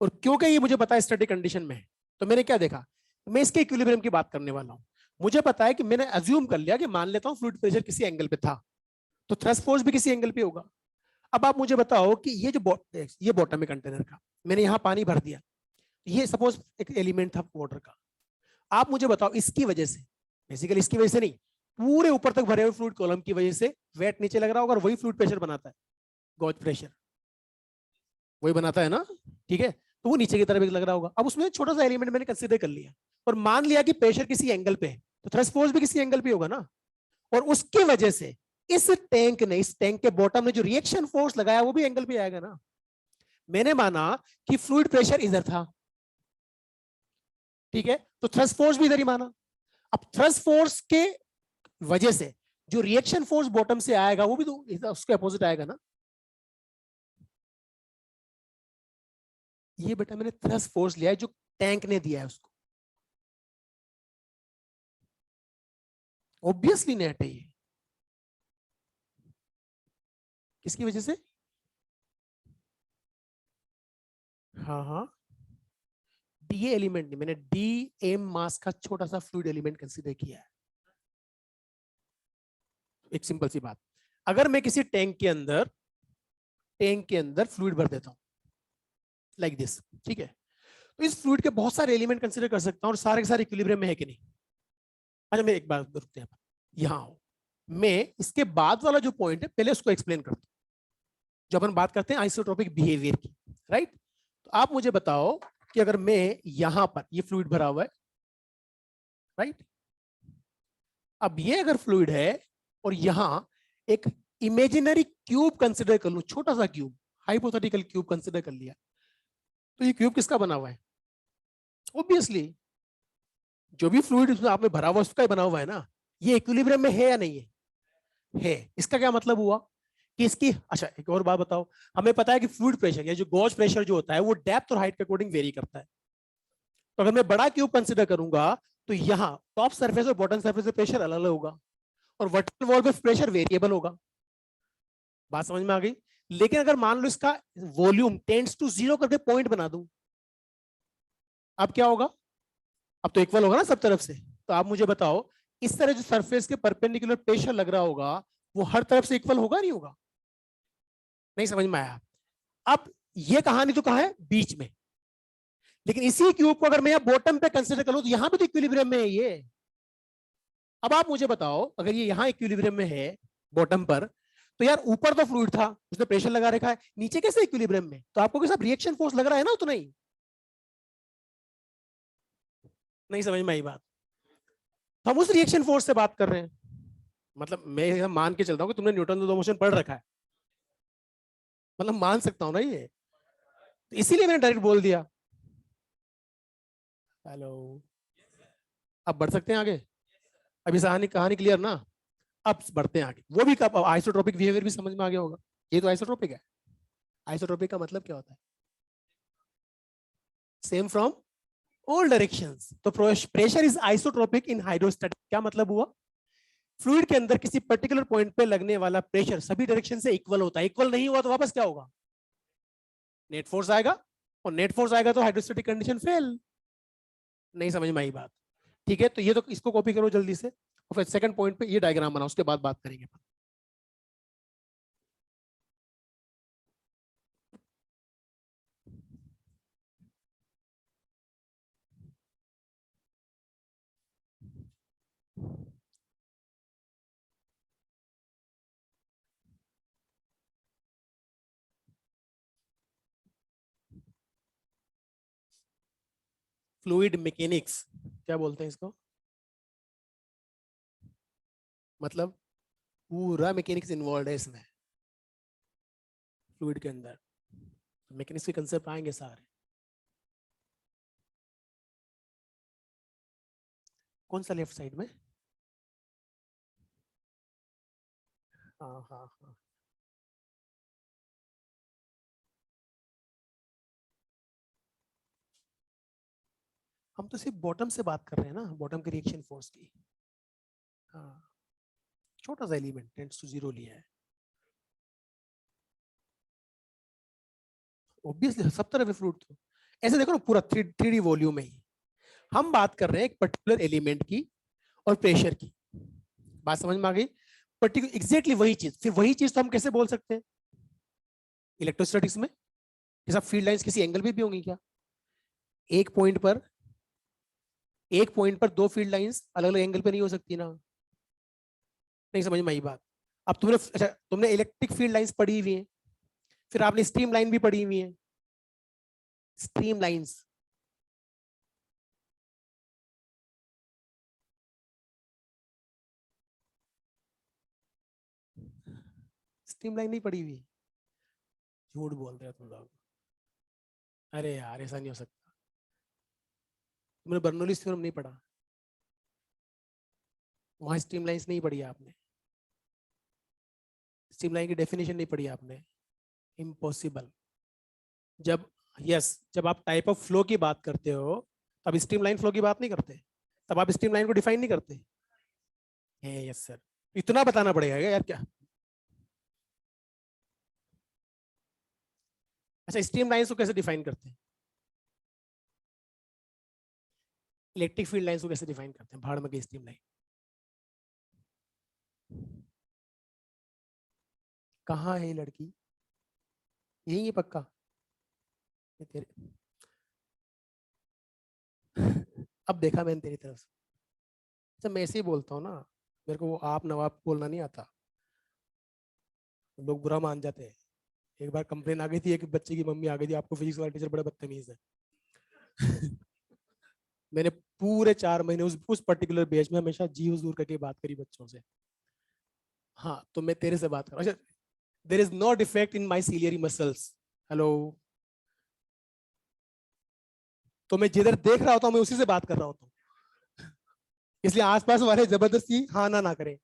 और क्योंकि ये मुझे पता है स्टैटिक कंडीशन में है, तो मैंने क्या देखा, मैं इसके इक्विलिब्रियम की बात करने वाला हूं। मुझे पता है कि मैंने अज्यूम कर लिया कि मान लेता हूं फ्लूइड प्रेशर किसी एंगल पे था, तो थ्रस्ट फोर्स भी किसी एंगल पे होगा। अब आप मुझे बताओ कि ये बॉटम है कंटेनर का, मैंने यहां पानी भर दिया, ये सपोज एक एलिमेंट था वाटर का। आप मुझे बताओ इसकी वजह से, बेसिकली इसकी वजह से नहीं, पूरे ऊपर तक भरे हुए फ्लूइड कॉलम की वजह से वेट नीचे लग रहा होगा, और वही फ्लूइड प्रेशर बनाता है, गॉज प्रेशर वही बनाता है ना। ठीक है, तो वो नीचे की तरफ लग रहा होगा। अब उसमें छोटा सा एलिमेंट मैंने कंसीडर कर लिया, और मान लिया कि प्रेशर किसी एंगल पे है, तो थ्रस्ट फोर्स भी किसी एंगल पे होगा ना। और उसकी वजह से इस टैंक के बॉटम में जो रिएक्शन फोर्स लगाया वो भी एंगल पे आएगा ना। मैंने माना कि फ्लूइड प्रेशर इधर था, ठीक है, तो थ्रस्ट फोर्स भी इधर ही माना। अब थ्रस्ट फोर्स के वजह से जो रिएक्शन फोर्स बॉटम से आएगा वो भी तो उसके अपोजिट आएगा ना। ये बेटा मैंने थ्रस्ट फोर्स लिया है जो टैंक ने दिया है उसको, ऑब्वियसली नेट है ये। किसकी वजह से? हाँ हाँ, डी एलिमेंट नहीं, मैंने डी एम मास का छोटा सा फ्लूइड एलिमेंट कंसीडर किया है। एक सिंपल सी बात, अगर मैं किसी टैंक के अंदर फ्लूइड भर देता हूं लाइक दिस, ठीक है, तो इस फ्लूइड के बहुत सारे एलिमेंट कंसीडर कर सकता हूं और सारे के सारे इक्विलिब्रियम में है कि नहीं। अच्छा मैं एक बात रुकते हैं, यहाँ आओ, मैं इसके बाद वाला जो पॉइंट है पहले उसको एक्सप्लेन करता हूं, जब अपन बात करते हैं आइसोट्रोपिक बिहेवियर की, राइट। तो आप मुझे बताओ कि अगर मैं यहां पर ये फ्लूइड भरा हुआ है, राइट, अब ये अगर फ्लूइड है और यहां एक इमेजिनरी क्यूब कंसिडर कर लूं, छोटा सा क्यूब, हाइपोथेटिकल क्यूब कंसिडर कर लिया, तो ये क्यूब किसका बना हुआ है? ऑब्वियसली जो भी फ्लूइड उसमें आप में भरा हुआ उसका ही बना हुआ है ना। ये इक्विलिब्रियम में है या नहीं है? इसका क्या मतलब हुआ कि इसकी, अच्छा एक और बात बताओ, हमें पता है कि फ्लूइड प्रेशर या जो गॉज प्रेशर जो होता है वो डेप्थ और हाइट के अकॉर्डिंग वेरी करता है। तो अगर मैं बड़ा क्यूब कंसिडर करूंगा तो यहाँ टॉप सरफेस और बॉटम सरफेस पे प्रेशर अलग अलग होगा और वर्टिकल वॉल पे प्रेशर वेरिएबल होगा। बात समझ में आ गई? लेकिन अगर मान लो इसका वॉल्यूम टेंड्स टू जीरो करके पॉइंट बना दूं, अब क्या होगा? अब तो इक्वल होगा ना सब तरफ से। तो आप मुझे बताओ, इस तरह जो सरफेस के परपेंडिकुलर प्रेशर लग रहा होगा वो हर तरफ से इक्वल होगा नहीं होगा? नहीं समझ में आया? अब ये कहानी तो कहां है? बीच में। लेकिन इसी क्यूब को अगर मैं यहाँ बॉटम पे कंसिडर करूं तो यहां पे तो इक्विलिब्रियम में है ये। अब आप मुझे बताओ, अगर ये यहां इक्विलिब्रियम में है बॉटम पर, तो यार ऊपर तो फ्लूइड था उसने प्रेशर लगा रखा है, नीचे कैसे इक्विलिब्रियम में? तो आपको सब रिएक्शन फोर्स लग रहा है ना उतना ही। नहीं समझ में आई बात? तो हम उस रिएक्शन फोर्स से बात कर रहे हैं। मतलब मैं मान के चलता हूँ कि तुमने न्यूटन दो मोशन पढ़ रखा है, मतलब मान सकता हूँ ना ये, तो इसीलिए मैंने डायरेक्ट बोल दिया। हेलो, अब बढ़ सकते हैं आगे? अभी कहानी कहानी क्लियर ना? अब बढ़ते हैं आगे। वो भी कब आइसोट्रोपिक बिहेवियर भी समझ में आ गया होगा। ये तो आइसोट्रोपिक है। आइसोट्रोपिक का मतलब क्या होता है? Same from all directions. तो pressure is isotropic in hydrostatic. क्या मतलब हुआ? फ्लूइड के अंदर किसी पर्टिकुलर पॉइंट पे लगने वाला प्रेशर सभी डायरेक्शन से इक्वल होता है। इक्वल नहीं हुआ तो वापस क्या होगा? नेट फोर्स आएगा, और नेट फोर्स आएगा तो हाइड्रोस्टैटिक कंडीशन फेल। नहीं समझ में आई बात? ठीक है, तो ये तो इसको कॉपी करो जल्दी से, और फिर सेकंड पॉइंट पे ये डायग्राम बनाओ, उसके बाद बात करेंगे। फ्लूइड मैकेनिक्स क्या बोलते हैं इसको? मतलब पूरा मैकेनिक्स इन्वॉल्व है इसमें, फ्लूइड के अंदर मैकेनिक्स के कंसेप्ट आएंगे सारे। कौन सा लेफ्ट साइड में? हाँ हाँ हाँ, हम तो सिर्फ बॉटम से बात कर रहे हैं ना, बॉटम के रिएक्शन फोर्स की। हाँ, छोटा सा एलिमेंट टेंड्स टू जीरो लिया है, ऑब्वियसली सब तरफ फ्लूइड। तो ऐसे देखो ना, पूरा थ्री डी वॉल्यूम है ही। हम बात कर रहे हैं एक पर्टिकुलर एलिमेंट की और प्रेशर की। बात समझ में आ गई? पर्टिकुलर एग्जैक्टली वही चीज, फिर वही चीज तो हम कैसे बोल सकते हैं इलेक्ट्रोस्टैटिक्स में? जैसा फील्ड लाइंस किसी एंगल पे भी होंगी क्या? एक पॉइंट पर, एक पॉइंट पर दो फील्ड लाइंस अलग अलग एंगल पे नहीं हो सकती ना। नहीं समझ में आई बात? अब तुमने, अच्छा तुमने इलेक्ट्रिक फील्ड लाइंस पढ़ी हुई है, फिर आपने स्ट्रीम लाइन भी पढ़ी हुई है। स्ट्रीम लाइंस, स्ट्रीम लाइन नहीं पढ़ी हुई? झूठ बोल रहे हो तुम लोग। अरे यार ऐसा नहीं हो सकता, तुमने बर्नौलीज थ्योरम नहीं पढ़ा? वहां स्ट्रीमलाइंस नहीं पढ़ी आपने, स्ट्रीमलाइन की डेफिनेशन नहीं पढ़ी आपने, इम्पॉसिबल। जब जब आप टाइप ऑफ फ्लो की बात करते हो तब स्ट्रीमलाइन फ्लो की बात नहीं करते, तब आप स्ट्रीमलाइन को डिफाइन नहीं करते। यस सर, इतना बताना पड़ेगा यार क्या। अच्छा, स्ट्रीमलाइंस को कैसे डिफाइन करते हैं, इलेक्ट्रिक फील्ड लाइंस को कैसे डिफाइन करते हैं, भाड़ में गई स्ट्रीमलाइन। कहाँ है ये लड़की, यही है पक्का, ये तेरे अब देखा मैंने तेरी तरफ से। अच्छा मैं ऐसे ही बोलता हूँ ना, मेरे को वो आप नवाब बोलना नहीं आता, लोग बुरा मान जाते हैं। एक बार कंप्लेन आ गई थी, एक बच्चे की मम्मी आ गई थी, आपको फिजिक्स वाला टीचर बड़ा बदतमीज है। मैंने पूरे 4 महीने उस पर्टिकुलर बेच में हमेशा जी हुजूर करके बात करी बच्चों से। हाँ तो मैं तेरे से बात कर रहा हूँ। अच्छा, there is no defect in my ciliary muscles. Hello, तो मैं जिधर देख रहा होता हूँ मैं उसी से बात कर रहा होता हूँ, इसलिए आसपास वाले जबरदस्ती हाँ ना ना करें।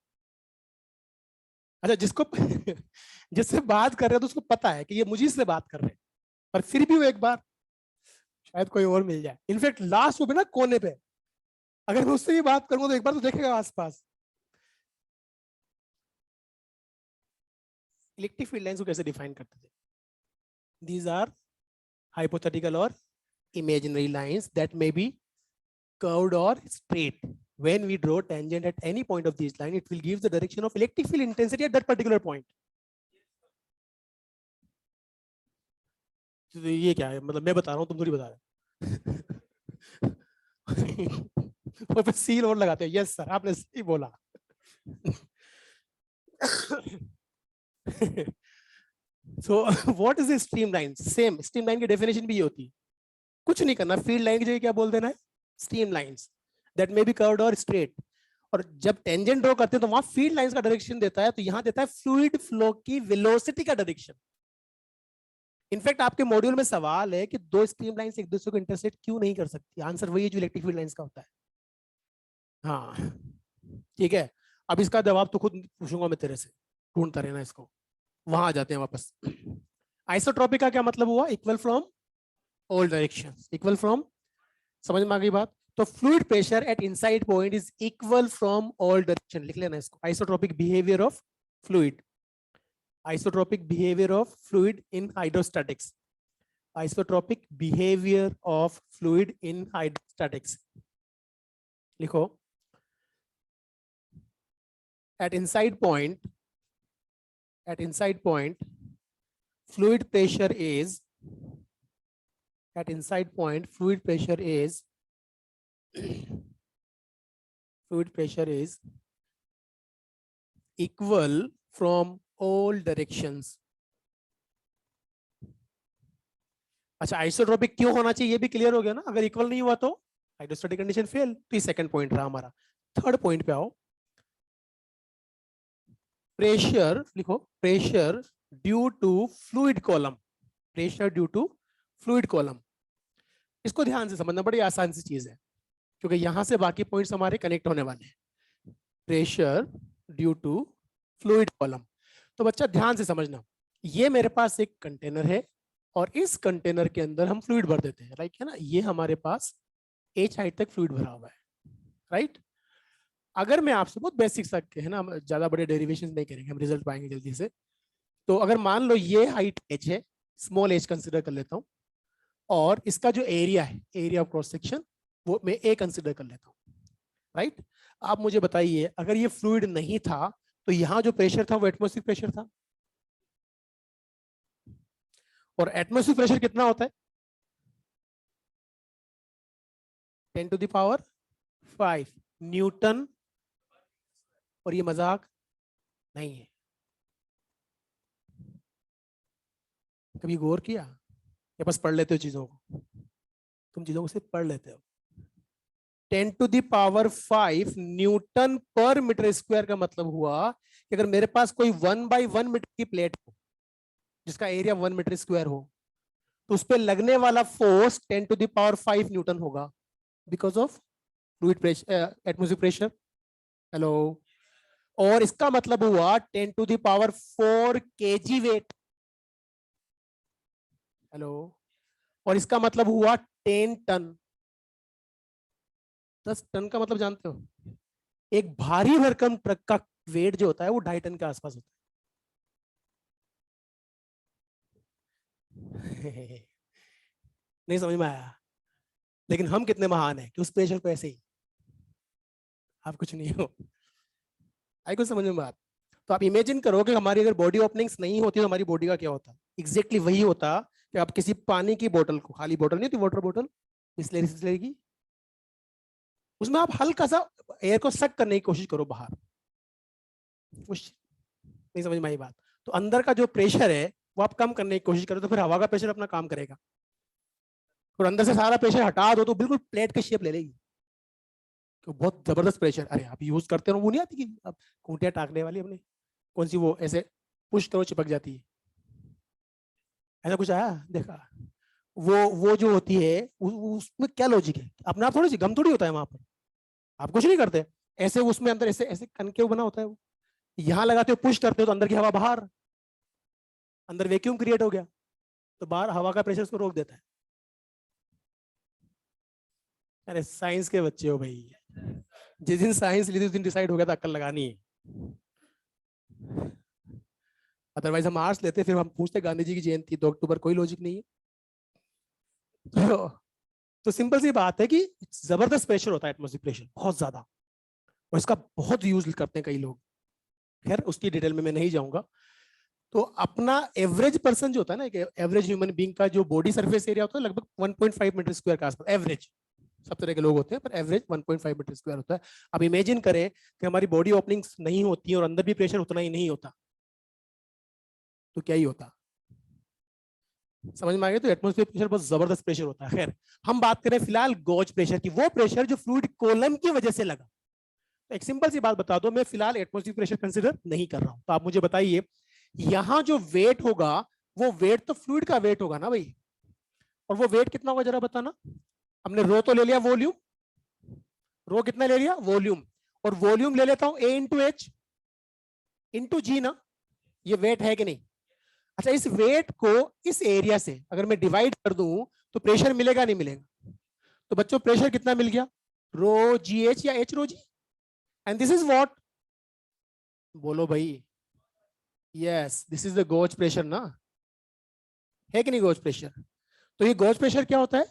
अच्छा जिसको जिससे बात कर रहे हैं तो उसको पता है कि ये मुझे से बात कर रहे हैं, पर फिर भी वो एक बार शायद कोई और मिल जाए, इनफैक्ट लास्ट वो भी ना कोने पे, अगर मैं उससे भी बात करूंगा तो एक बार तो देखेगा आसपास। इलेक्ट्रिक फील्ड लाइंस को कैसे डिफाइन करते थे, these are hypothetical or imaginary lines that may be curved or straight. When we draw tangent at any point of this line, it will give the direction of electric field intensity at that particular point. तो ये क्या है, मतलब मैं बता रहा हूँ तुम थोड़ी बता रहे हो। फिर सील और लगाते हो, यस सर आपने सही बोला। So what is streamline, same streamline की डेफिनेशन भी ये होती है, कुछ नहीं करना, फील्ड लाइन की जगह क्या बोल देना है, streamlines that may be curved और स्ट्रेट। और जब टेंजेंट ड्रॉ करते हैं तो वहां फील्ड लाइंस का डायरेक्शन देता है, तो यहां देता है फ्लूइड फ्लो की वेलोसिटी का डायरेक्शन। इनफैक्ट आपके मॉड्यूल में सवाल है कि दो स्ट्रीम लाइंस एक दूसरे को इंटरसेक्ट क्यों नहीं कर सकती, आंसर वही है जो इलेक्ट्रिक फील्ड लाइंस का होता है। हाँ ठीक है, अब इसका जवाब तो खुद पूछूंगा मैं तेरे से, ढूंढता रहना इसको। वहां आ जाते हैं वापस। आइसोट्रोपिक का क्या मतलब हुआ, equal from all directions, equal from, समझ में आ गई बात। तो fluid pressure at inside point is equal from all direction, लिख लेना इसको, isotropic behaviour of fluid, isotropic behaviour of fluid in hydrostatics, isotropic behaviour of fluid in hydrostatics. लिखो, at inside point, at inside point fluid pressure is, at inside point fluid pressure is fluid pressure is equal from all directions. अच्छा isotropic क्यों होना चाहिए ये भी clear हो गया ना, अगर इक्वल नहीं हुआ तो हाइड्रोस्टैटिक कंडीशन फेल। तो ये सेकंड पॉइंट रहा हमारा। थर्ड पॉइंट पे आओ, प्रेशर लिखो, pressure due to fluid column, pressure due to fluid column. इसको ध्यान से समझना, बड़ी आसान सी चीज है क्योंकि यहां से बाकी पॉइंट्स हमारे कनेक्ट होने वाले हैं। Pressure due to fluid column, तो बच्चा ध्यान से समझना, ये मेरे पास एक कंटेनर है और इस कंटेनर के अंदर हम फ्लूइड भर देते हैं, राइट है ना, ये हमारे पास एच हाइट तक फ्लूइड भरा हुआ है, राइट। अगर मैं आपसे बहुत बेसिक सा है ना, ज्यादा बड़े डेरिवेशन नहीं करेंगे, हम रिजल्ट पाएंगे जल्दी से। तो अगर मान लो ये हाइट एच है, स्मॉल एच कंसिडर कर लेता हूँ, और इसका जो एरिया है, एरिया ऑफ क्रॉस सेक्शन, वो मैं ए कंसिडर कर लेता हूँ, राइट। आप मुझे बताइए, अगर ये फ्लूइड नहीं था तो यहाँ जो प्रेशर था वो एटमॉस्फेरिक प्रेशर था, और एटमॉस्फेरिक प्रेशर कितना होता है, 10⁵ न्यूटन, और ये मजाक नहीं है। कभी गौर किया, या बस पढ़ लेते हो चीजों को, तुम चीजों को सिर्फ पढ़ लेते हो। 10⁵ न्यूटन पर मीटर स्क्वायर का मतलब हुआ कि अगर मेरे पास कोई 1/1 मीटर की प्लेट हो जिसका एरिया 1 मीटर स्क्वायर हो, तो उस पर लगने वाला फोर्स 10⁵ न्यूटन होगा, because of fluid pressure, atmospheric pressure, hello, और इसका मतलब हुआ 10⁴ kg वेट। हेलो, और इसका मतलब हुआ 10 टन। 10 टन का मतलब जानते हो? एक भारी भरकम ट्रक का वेट जो होता है वो 2.5 टन के आसपास होता है। नहीं समझ में आया? लेकिन हम कितने महान हैं कि उस प्रेशर को ऐसे ही, आप कुछ नहीं हो। आई कुछ समझ में बात? तो आप इमेजिन करो कि हमारी अगर बॉडी ओपनिंग्स नहीं होती तो हमारी बॉडी का क्या होता? एग्जैक्टली वही होता कि आप किसी पानी की बोतल को, खाली बोतल नहीं होती, वाटर बोतल, बिस्लेरी की, उसमें आप हल्का सा एयर को सक करने की कोशिश करो बाहर, कुछ नहीं समझ में आई बात? तो अंदर का जो प्रेशर है वो आप कम करने की कोशिश करो तो फिर हवा का प्रेशर अपना काम करेगा, और अंदर से सारा प्रेशर हटा दो तो बिल्कुल प्लेट की शेप ले लेगी। तो बहुत जबरदस्त प्रेशर, अरे आप यूज करते हो वो नहीं आती कि अब खूंटियां टाकने वाली अपने, कौन सी वो ऐसे पुश करो चिपक जाती है, ऐसा कुछ आया देखा? वो जो होती है उसमें क्या लॉजिक है? अपने आप थोड़ी सी गम थोड़ी होता है वहां पर, आप कुछ नहीं करते, ऐसे उसमें अंदर ऐसे ऐसे कनकेव बना होता है वो, यहाँ लगाते हो पुश करते हो तो अंदर की हवा बाहर, अंदर वैक्यूम क्रिएट हो गया, तो बाहर हवा का प्रेशर उसको रोक देता है। अरे साइंस के बच्चे हो भाई, जिस दिन साइंस ली थी उस दिन डिसाइड हो गया था अक्ल लगानी है, अदरवाइज हम आर्ट्स लेते फिर हम पूछते गांधी जी की जयंती 2 अक्टूबर, कोई लॉजिक नहीं है। तो सिंपल सी बात है कि जबरदस्त प्रेशर होता है, एटमॉस्फेरिक प्रेशर बहुत ज्यादा, और इसका बहुत यूज करते हैं कई लोग। खैर उसकी डिटेल में मैं नहीं जाऊंगा। तो अपना एवरेज पर्सन जो होता है ना, एवरेज ह्यूमन बीइंग का जो बॉडी सरफेस एरिया होता है लगभग 1.5 मीटर स्क्वायर के आसपास एवरेज, सब तरह के लोग होते हैं पर एवरेज 1.5 मीटर स्क्वायर होता है। अब इमेजिन करें कि हमारी बॉडी ओपनिंग्स नहीं होती और अंदर भी प्रेशर उतना ही नहीं होता, तो क्या ही होता? समझ में आ गया? तो एटमॉस्फेयर प्रेशर बहुत जबरदस्त प्रेशर होता है। खैर हम बात करें फिलहाल गॉज प्रेशर की, वो प्रेशर जो फ्लूइड कॉलम की वजह से लगा। तो एक सिंपल सी बात बता दो, मैं फिलहाल एटमॉस्फेयर प्रेशर कंसिडर नहीं कर रहा हूं, तो आप मुझे बताइए यहां जो वेट होगा वो वेट तो फ्लूइड का वेट होगा ना भाई, और वो वेट कितना होगा जरा बताना? हमने रो तो ले लिया वॉल्यूम, रो कितना ले लिया? वॉल्यूम, और वॉल्यूम ले लेता हूं ए इंटू एच इंटू जी ना, ये वेट है कि नहीं? अच्छा इस वेट को इस एरिया से अगर मैं डिवाइड कर दूं तो प्रेशर मिलेगा नहीं मिलेगा? तो बच्चों प्रेशर कितना मिल गया? रो जी एच या h rho g, and this is what? बोलो भाई। Yes this is the gauge pressure ना, है कि नहीं गोज प्रेशर? तो ये गोज प्रेशर क्या होता है?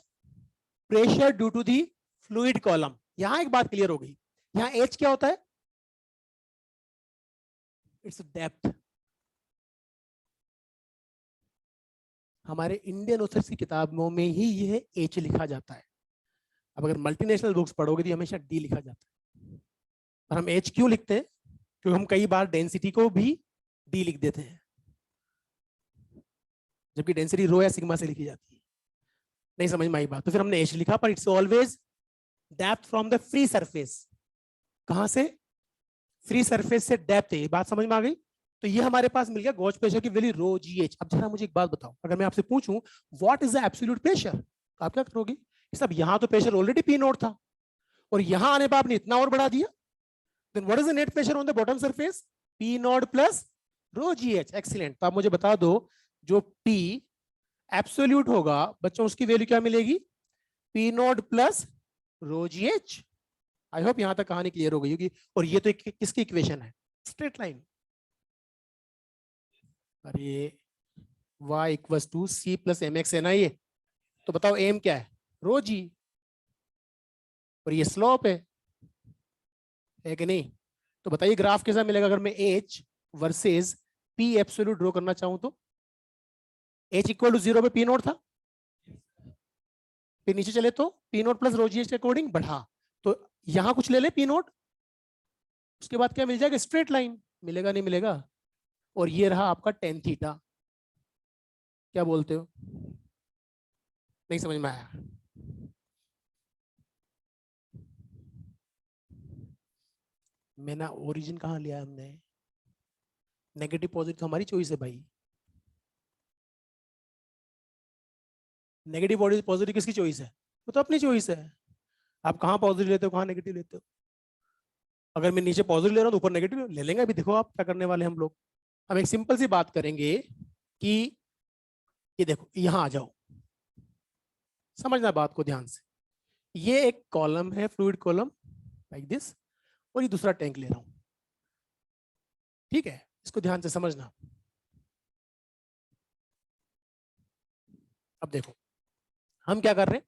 Pressure due to the fluid column. यहां एक बात क्लियर हो गई, यहां एच क्या होता है? It's depth. हमारे इंडियन ऑथर्स की किताबों में ही यह एच लिखा जाता है, अब अगर मल्टीनेशनल बुक्स पढ़ोगे तो हमेशा डी लिखा जाता है। और हम एच क्यों लिखते हैं? क्योंकि हम कई बार डेंसिटी को भी डी लिख देते हैं, जबकि डेंसिटी रो या सिग्मा से लिखी जाती है। नहीं समझ में आई बात? तो फिर हमने एच लिखा, पर it's always depth from the free surface. कहां से? फ्री सरफेस से डेप्थ है, ये बात समझ में आ गई? तो ये हमारे पास मिल गया गॉज प्रेशर की वैल्यू रो जी एच। अब जरा मुझे एक बात बताओ, अगर मैं आपसे पूछूं what is the absolute pressure, तो आप क्या करोगे? सब यहाँ तो प्रेशर ऑलरेडी पी नोट था, और यहां आने पर आपने इतना और बढ़ा दिया, then what is the net pressure on the bottom surface? P not plus rho ji h. Excellent. तो आप मुझे बता दो जो पी एब्सोल्यूट होगा बच्चों उसकी वैल्यू क्या मिलेगी? P not plus rho ji H. I hope यहां तक कहानी क्लियर हो गई होगी। और ये तो किसकी इक्वेशन है? Straight line. अरे y equals to c plus m x है ना ये, तो बताओ एम क्या है? रो जी, और ये स्लोप है कि नहीं? तो बताइए ग्राफ कैसा मिलेगा अगर मैं H versus P absolute draw करना चाहूं तो? एच इक्वल टू 0 पे पी नोट था, फिर नीचे चले तो पी नोट प्लस रो जी एच के अकॉर्डिंग बढ़ा, तो यहां कुछ ले ले पी नोट, उसके बाद क्या मिल जाएगा? Straight line. मिलेगा नहीं मिलेगा? और ये रहा आपका टेन थीटा। क्या बोलते हो? नहीं समझ में आया? मैंने ओरिजिन कहाँ लिया हमने? नेगेटिव पॉजिटिव तो हमारी चॉइस है भाई, नेगेटिव पॉजिटिव किसकी चॉइस है? वो तो अपनी चॉइस है। आप कहाँ पॉजिटिव लेते हो कहाँ नेगेटिव लेते हो? अगर मैं नीचे पॉजिटिव ले रहा हूँ तो ऊपर नेगेटिव ले लेंगे। अभी देखो आप क्या करने वाले हम लोग, हम एक सिंपल सी बात करेंगे कि ये देखो यहाँ आ जाओ, समझना बात को ध्यान से। ये एक कॉलम है, फ्लूइड कॉलम लाइक दिस, और ये दूसरा टैंक ले रहा हूं, ठीक है, इसको ध्यान से समझना। अब देखो हम क्या कर रहे हैं,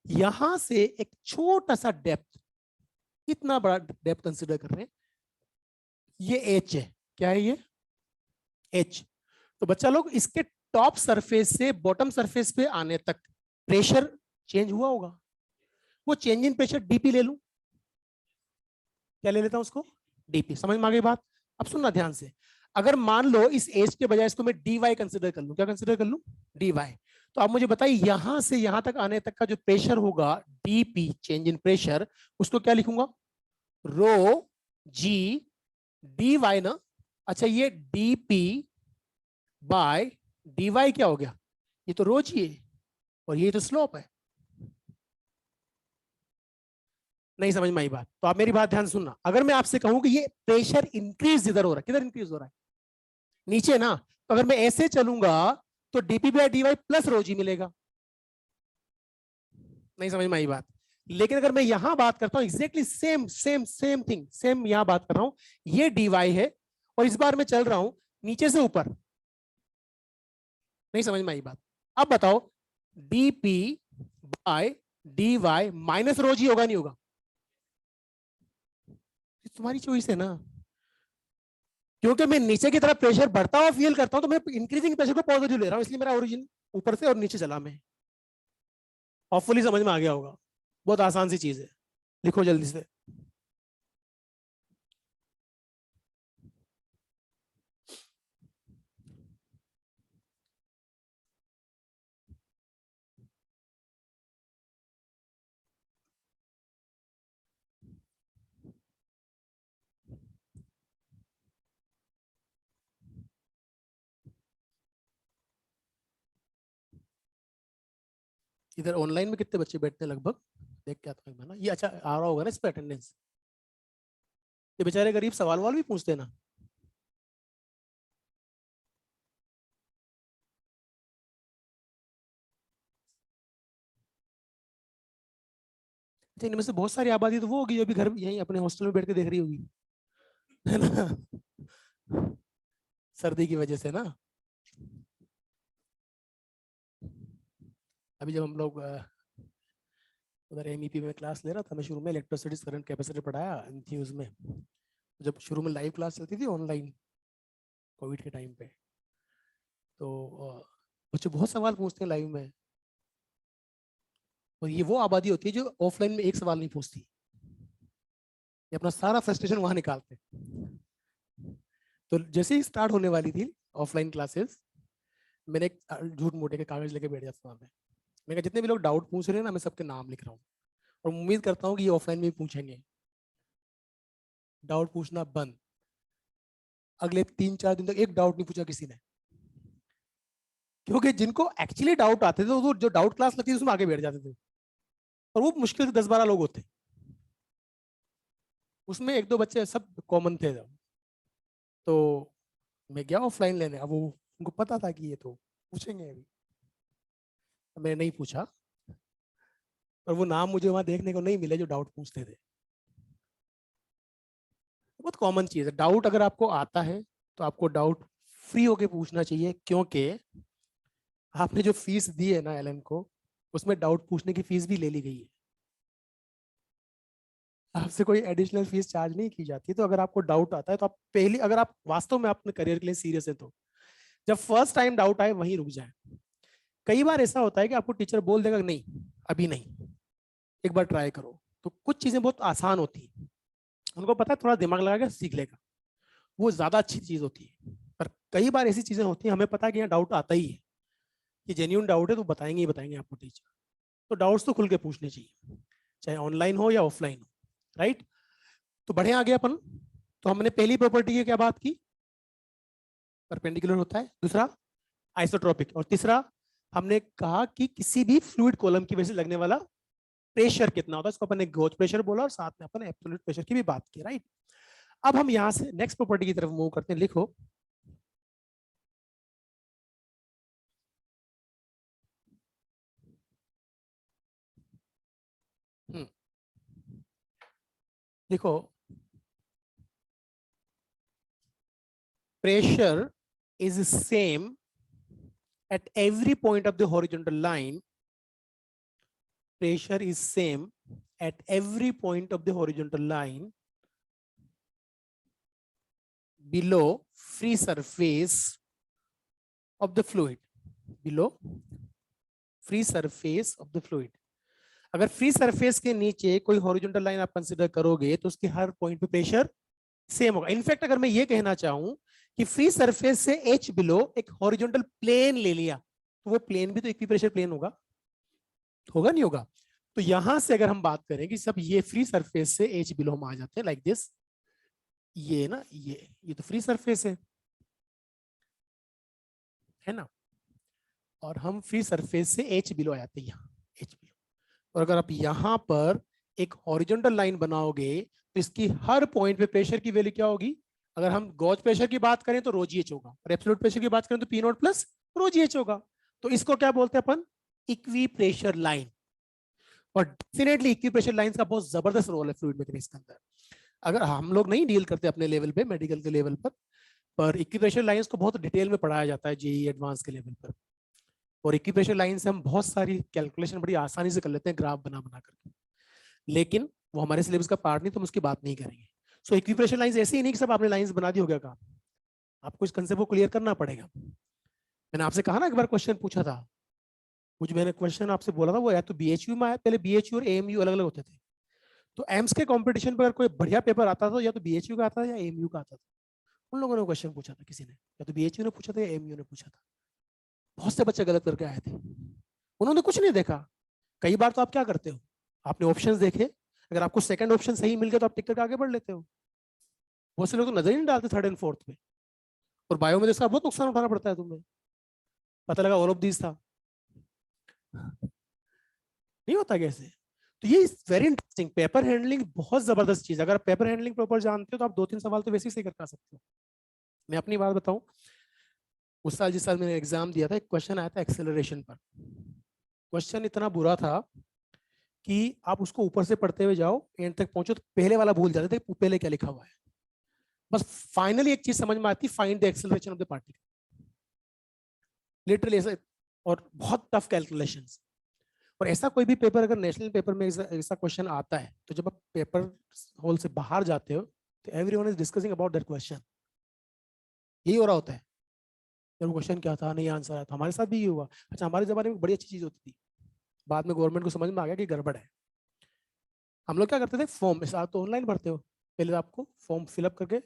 यहां से एक छोटा सा डेप्थ, कितना बड़ा डेप्थ कंसिडर कर रहे हैं, ये एच है, क्या है ये एच। तो बच्चा लोग इसके टॉप सरफेस से बॉटम सरफेस पे आने तक प्रेशर चेंज हुआ होगा, वो चेंज इन प्रेशर डीपी ले लूं, क्या ले लेता हूं उसको, डीपी। समझ में आ गई बात। अब सुनना ध्यान से, अगर मान लो इस एज के बजाय इसको मैं डी वाई कंसिडर कर लूं, क्या कंसिडर कर लूं, डी वाई, तो आप मुझे बताइए यहां से यहां तक आने तक का जो प्रेशर होगा डीपी, चेंज इन प्रेशर, उसको क्या लिखूंगा, रो जी डी वाई ना। अच्छा ये डीपी बाय डी वाई क्या हो गया, ये तो रो जी है और ये तो स्लोप है। नहीं समझ में आई बात, तो आप मेरी बात ध्यान सुनना। अगर मैं आपसे कहूं कि ये प्रेशर इंक्रीज इधर हो रहा है, किधर इंक्रीज हो रहा है, नीचे ना, तो अगर मैं ऐसे चलूंगा तो DP by D Y plus rho G मिलेगा। नहीं समझ में आई बात। लेकिन अगर मैं यहां बात करता हूं exactly same same same thing, same यहां बात कर रहा हूं, ये डी वाई है और इस बार मैं चल रहा हूं नीचे से ऊपर। नहीं समझ में आई बात। अब बताओ DP by D Y minus rho G होगा नहीं होगा, तुम्हारी चॉइस है ना। क्योंकि मैं नीचे की तरफ प्रेशर बढ़ता हुआ फील करता हूं तो मैं इंक्रीजिंग प्रेशर को पॉजिटिव ले रहा हूं, इसलिए मेरा ओरिजिन ऊपर से और नीचे चला मैं। होपफुली समझ में आ गया होगा, बहुत आसान सी चीज है, लिखो जल्दी से। इधर ऑनलाइन में कितने बच्चे बैठते हैं लगभग, देख के आता हूं मैं ना, ये अच्छा आ रहा होगा ना इस पे अटेंडेंस। ये बेचारे गरीब सवाल वाल भी पूछते हैं ना। अच्छा इनमें से बहुत सारी आबादी तो वो होगी जो अभी घर यहीं अपने हॉस्टल में बैठ के देख रही होगी, है ना, सर्दी की वजह से ना। अभी जब हम लोग उधर एमईपी में क्लास ले रहा था मैं, शुरू में इलेक्ट्रोसिटीज करंट कैपेसिटर पढ़ाया थी उसमें, जब शुरू में लाइव क्लास चलती थी ऑनलाइन कोविड के टाइम पे, तो बच्चे बहुत सवाल पूछते हैं लाइव में, और ये वो आबादी होती है जो ऑफलाइन में एक सवाल नहीं पूछती, ये अपना सारा फ्रस्ट्रेशन वहां निकालते हैं। तो जैसे ही स्टार्ट होने वाली थी ऑफलाइन क्लासेस, मैंने एक झूठ मूठे के कागज लेके बैठ जाता था मैं कहा जितने भी लोग डाउट पूछ रहे हैं ना मैं सबके नाम लिख रहा हूँ, और उम्मीद करता हूँ कि ये ऑफलाइन में भी पूछेंगे। डाउट पूछना बंद, अगले 3-4 दिन तक एक डाउट नहीं पूछा किसी ने, क्योंकि जिनको एक्चुअली डाउट आते थे वो जो डाउट क्लास लगती थी उसमें आगे बैठ जाते थे, और वो मुश्किल से 10-12 लोग होते, उसमें 1-2 बच्चे सब कॉमन थे जब। तो मैं गया ऑफलाइन लेने, अब वो उनको पता था कि ये तो पूछेंगे अभी, मैंने नहीं पूछा, और वो नाम मुझे वहां देखने को नहीं मिले जो डाउट पूछते थे। बहुत कॉमन चीज है, डाउट अगर आपको आता है तो आपको डाउट फ्री होके पूछना चाहिए, क्योंकि आपने जो फीस दी है ना एलएन को, उसमें डाउट पूछने की फीस भी ले ली गई है, आपसे कोई एडिशनल फीस चार्ज नहीं की जाती। तो अगर आपको डाउट आता है तो आप पहली, अगर आप वास्तव में अपने करियर के लिए सीरियस है तो जब फर्स्ट टाइम डाउट आए वहीं रुक जाए। कई बार ऐसा होता है कि आपको टीचर बोल देगा नहीं अभी नहीं, एक बार ट्राई करो, तो कुछ चीजें बहुत आसान होती है, उनको पता है थोड़ा दिमाग लगा के सीख लेगा, वो ज्यादा अच्छी चीज होती है। पर कई बार ऐसी चीजें होती हैं हमें पता है कि यहाँ डाउट आता ही है, कि जेन्यून डाउट है तो बताएंगे ही बताएंगे आपको टीचर। तो डाउट्स तो खुल के पूछने चाहिए, चाहे ऑनलाइन हो या ऑफलाइन हो, राइट। तो बढ़े आगे अपन। तो हमने पहली प्रॉपर्टी की क्या बात की, परपेंडिकुलर होता है, दूसरा आइसोट्रोपिक, और तीसरा हमने कहा कि किसी भी फ्लूइड कॉलम की वजह से लगने वाला प्रेशर कितना होता है, इसको अपन ने गॉज प्रेशर बोला, और साथ में अपन एब्सोल्यूट प्रेशर की भी बात की, राइट। अब हम यहां से नेक्स्ट प्रॉपर्टी की तरफ मूव करते हैं, लिखो लिखो pressure is same at every point of the horizontal line. Pressure is same at every point of the horizontal line below free surface of the fluid. Below free surface of the fluid. अगर free surface के नीचे कोई horizontal line आप consider करोगे तो उसके हर point पे pressure same होगा. इनफैक्ट अगर मैं ये कहना चाहूं कि फ्री सरफेस से एच बिलो एक हॉरिजॉन्टल प्लेन ले लिया तो वो प्लेन भी तो इक्विप्रेशर प्लेन होगा, होगा नहीं होगा? तो यहां से अगर हम बात करें कि सब ये फ्री सरफेस से एच बिलो हम आ जाते हैं लाइक दिस, ये ना ये तो फ्री सरफेस है ना, और हम फ्री सरफेस से एच बिलो आ जाते हैं यहाँ एच बिलो. और अगर आप यहां पर एक हॉरिजॉन्टल लाइन बनाओगे तो इसकी हर पॉइंट पे प्रेशर की वैल्यू क्या होगी? अगर हम गॉज प्रेशर की बात करें तो रो जी एच होगा, और एब्सोल्यूट प्रेशर की बात करें तो P not plus rho ji H होगा. तो इसको क्या बोलते हैं अपन? Equipressure line. और डेफिनेटली इक्वी प्रेशर लाइंस का बहुत जबरदस्त रोल है फ्लूइड मैकेनिक्स के अंदर. अगर हम लोग नहीं डील करते अपने लेवल पे, मेडिकल के लेवल पर इक्वी प्रेशर लाइंस को बहुत डिटेल में पढ़ाया जाता है जेई एडवांस के लेवल पर. और इक्वी प्रेशर लाइन से हम बहुत सारी कैलकुलेशन बड़ी आसानी से कर लेते हैं ग्राफ बना बना करके, लेकिन वो हमारे सिलेबस का पार्ट नहीं, तो हम उसकी बात नहीं करेंगे. सो इक्वी प्रेशर लाइंस ऐसे ही नहीं कि सब आपने लाइंस बना दी हो गया काम. आपको इस कंसेप्ट को क्लियर करना पड़ेगा. मैंने आपसे कहा ना एक बार क्वेश्चन पूछा था, कुछ मैंने क्वेश्चन आपसे बोला था वो या तो बीएचयू में आया, पहले बीएचयू और एएमयू अलग अलग होते थे. तो एम्स के कंपटीशन पर अगर कोई बढ़िया पेपर आता था या तो बीएचयू का आता था या एएमयू का आता था. उन लोगों ने क्वेश्चन पूछा था, किसी ने या तो बीएचयू ने पूछा था या एएमयू ने पूछा था. बहुत से बच्चे गलत करके आए थे, उन्होंने कुछ नहीं देखा. कई बार तो आप क्या करते हो, आपने ऑप्शंस देखे, अगर आपको सेकंड ऑप्शन सही मिल गया तो आप टिक करके आगे बढ़ लेते हो. बहुत से लोग तो नजर ही नहीं डालते थर्ड एंड फोर्थ पे, और बायो में इसका बहुत नुकसान उठाना पड़ता है. तुम्हें पता लगा ऑल ऑफ दीज था, नहीं होता कैसे? तो ये वेरी इंटरेस्टिंग. पेपर हैंडलिंग बहुत जबरदस्त चीज है. अगर आप पेपर हैंडलिंग प्रॉपर जानते हो तो आप 2-3 सवाल तो वैसे ही सही कर सकते हो. मैं अपनी बात बताऊं, उस साल जिस साल मैंने एग्जाम दिया था, एक क्वेश्चन आया था एक्सेलरेशन पर. क्वेश्चन इतना बुरा था कि आप उसको ऊपर से पढ़ते हुए जाओ, एंड तक पहुंचो तो पहले वाला भूल जाते थे पहले क्या लिखा हुआ है. बस फाइनली एक चीज समझ में आती, find the acceleration of the particle. Literally ऐसा. और बहुत टफ कैलकुलेशंस. और ऐसा कोई भी पेपर अगर नेशनल पेपर में ऐसा क्वेश्चन आता है तो जब आप पेपर हॉल से बाहर जाते हो तो everyone is discussing about that question. यही हो रहा होता है. जब क्वेश्चन क्या था, नहीं आंसर आया था. हमारे साथ भी ये हुआ. अच्छा, हमारे जमाने में बड़ी अच्छी चीज होती थी, बाद में गवर्नमेंट को समझ में आ गया कि गड़बड़ है. हम लोग क्या करते थे, फॉर्म, इस आप तो ऑनलाइन भरते हो, पहले आपको फॉर्म फिलअप करके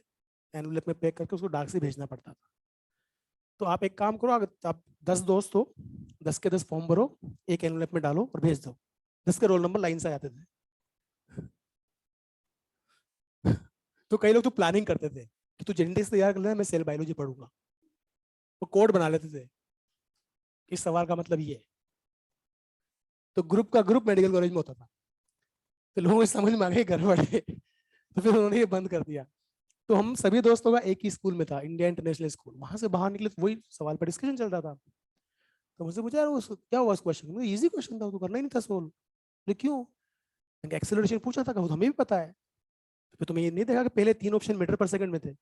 एनवेलप में पैक करके उसको डाक से भेजना पड़ता था. तो आप एक काम करो, अगर आप 10 दोस्त हो, 10 के 10 फॉर्म भरो, एक एनवेलप में डालो और भेज दो. 10 के रोल नंबर लाइन से आ जाते थे. तो कई लोग तो प्लानिंग करते थे कि तू जेनेटिक्स तैयार कर लेना, मैं सेल बायोलॉजी पढ़ूंगा. वो कोड बना लेते थे, इस सवाल का मतलब ये है. तो ग्रुप का ग्रुप मेडिकल कॉलेज में होता था. तो लोगों को समझ में आ गई गड़बड़ है, तो फिर उन्होंने ये बंद कर दिया. तो हम सभी दोस्तों का एक ही स्कूल में था, इंडिया इंटरनेशनल स्कूल. वहां से बाहर निकले तो वही सवाल पर डिस्कशन चल रहा था. तो मुझसे पूछा, यार वो क्या हुआ उस क्वेश्चन में? इजी क्वेश्चन था, तो करना ही नहीं था सोल्व. क्यों? एक्सेलरेशन पूछा था, हमें भी पता है. तो फिर तुम्हें ये नहीं देखा कि पहले 3 ऑप्शन मीटर पर सेकंड में थे,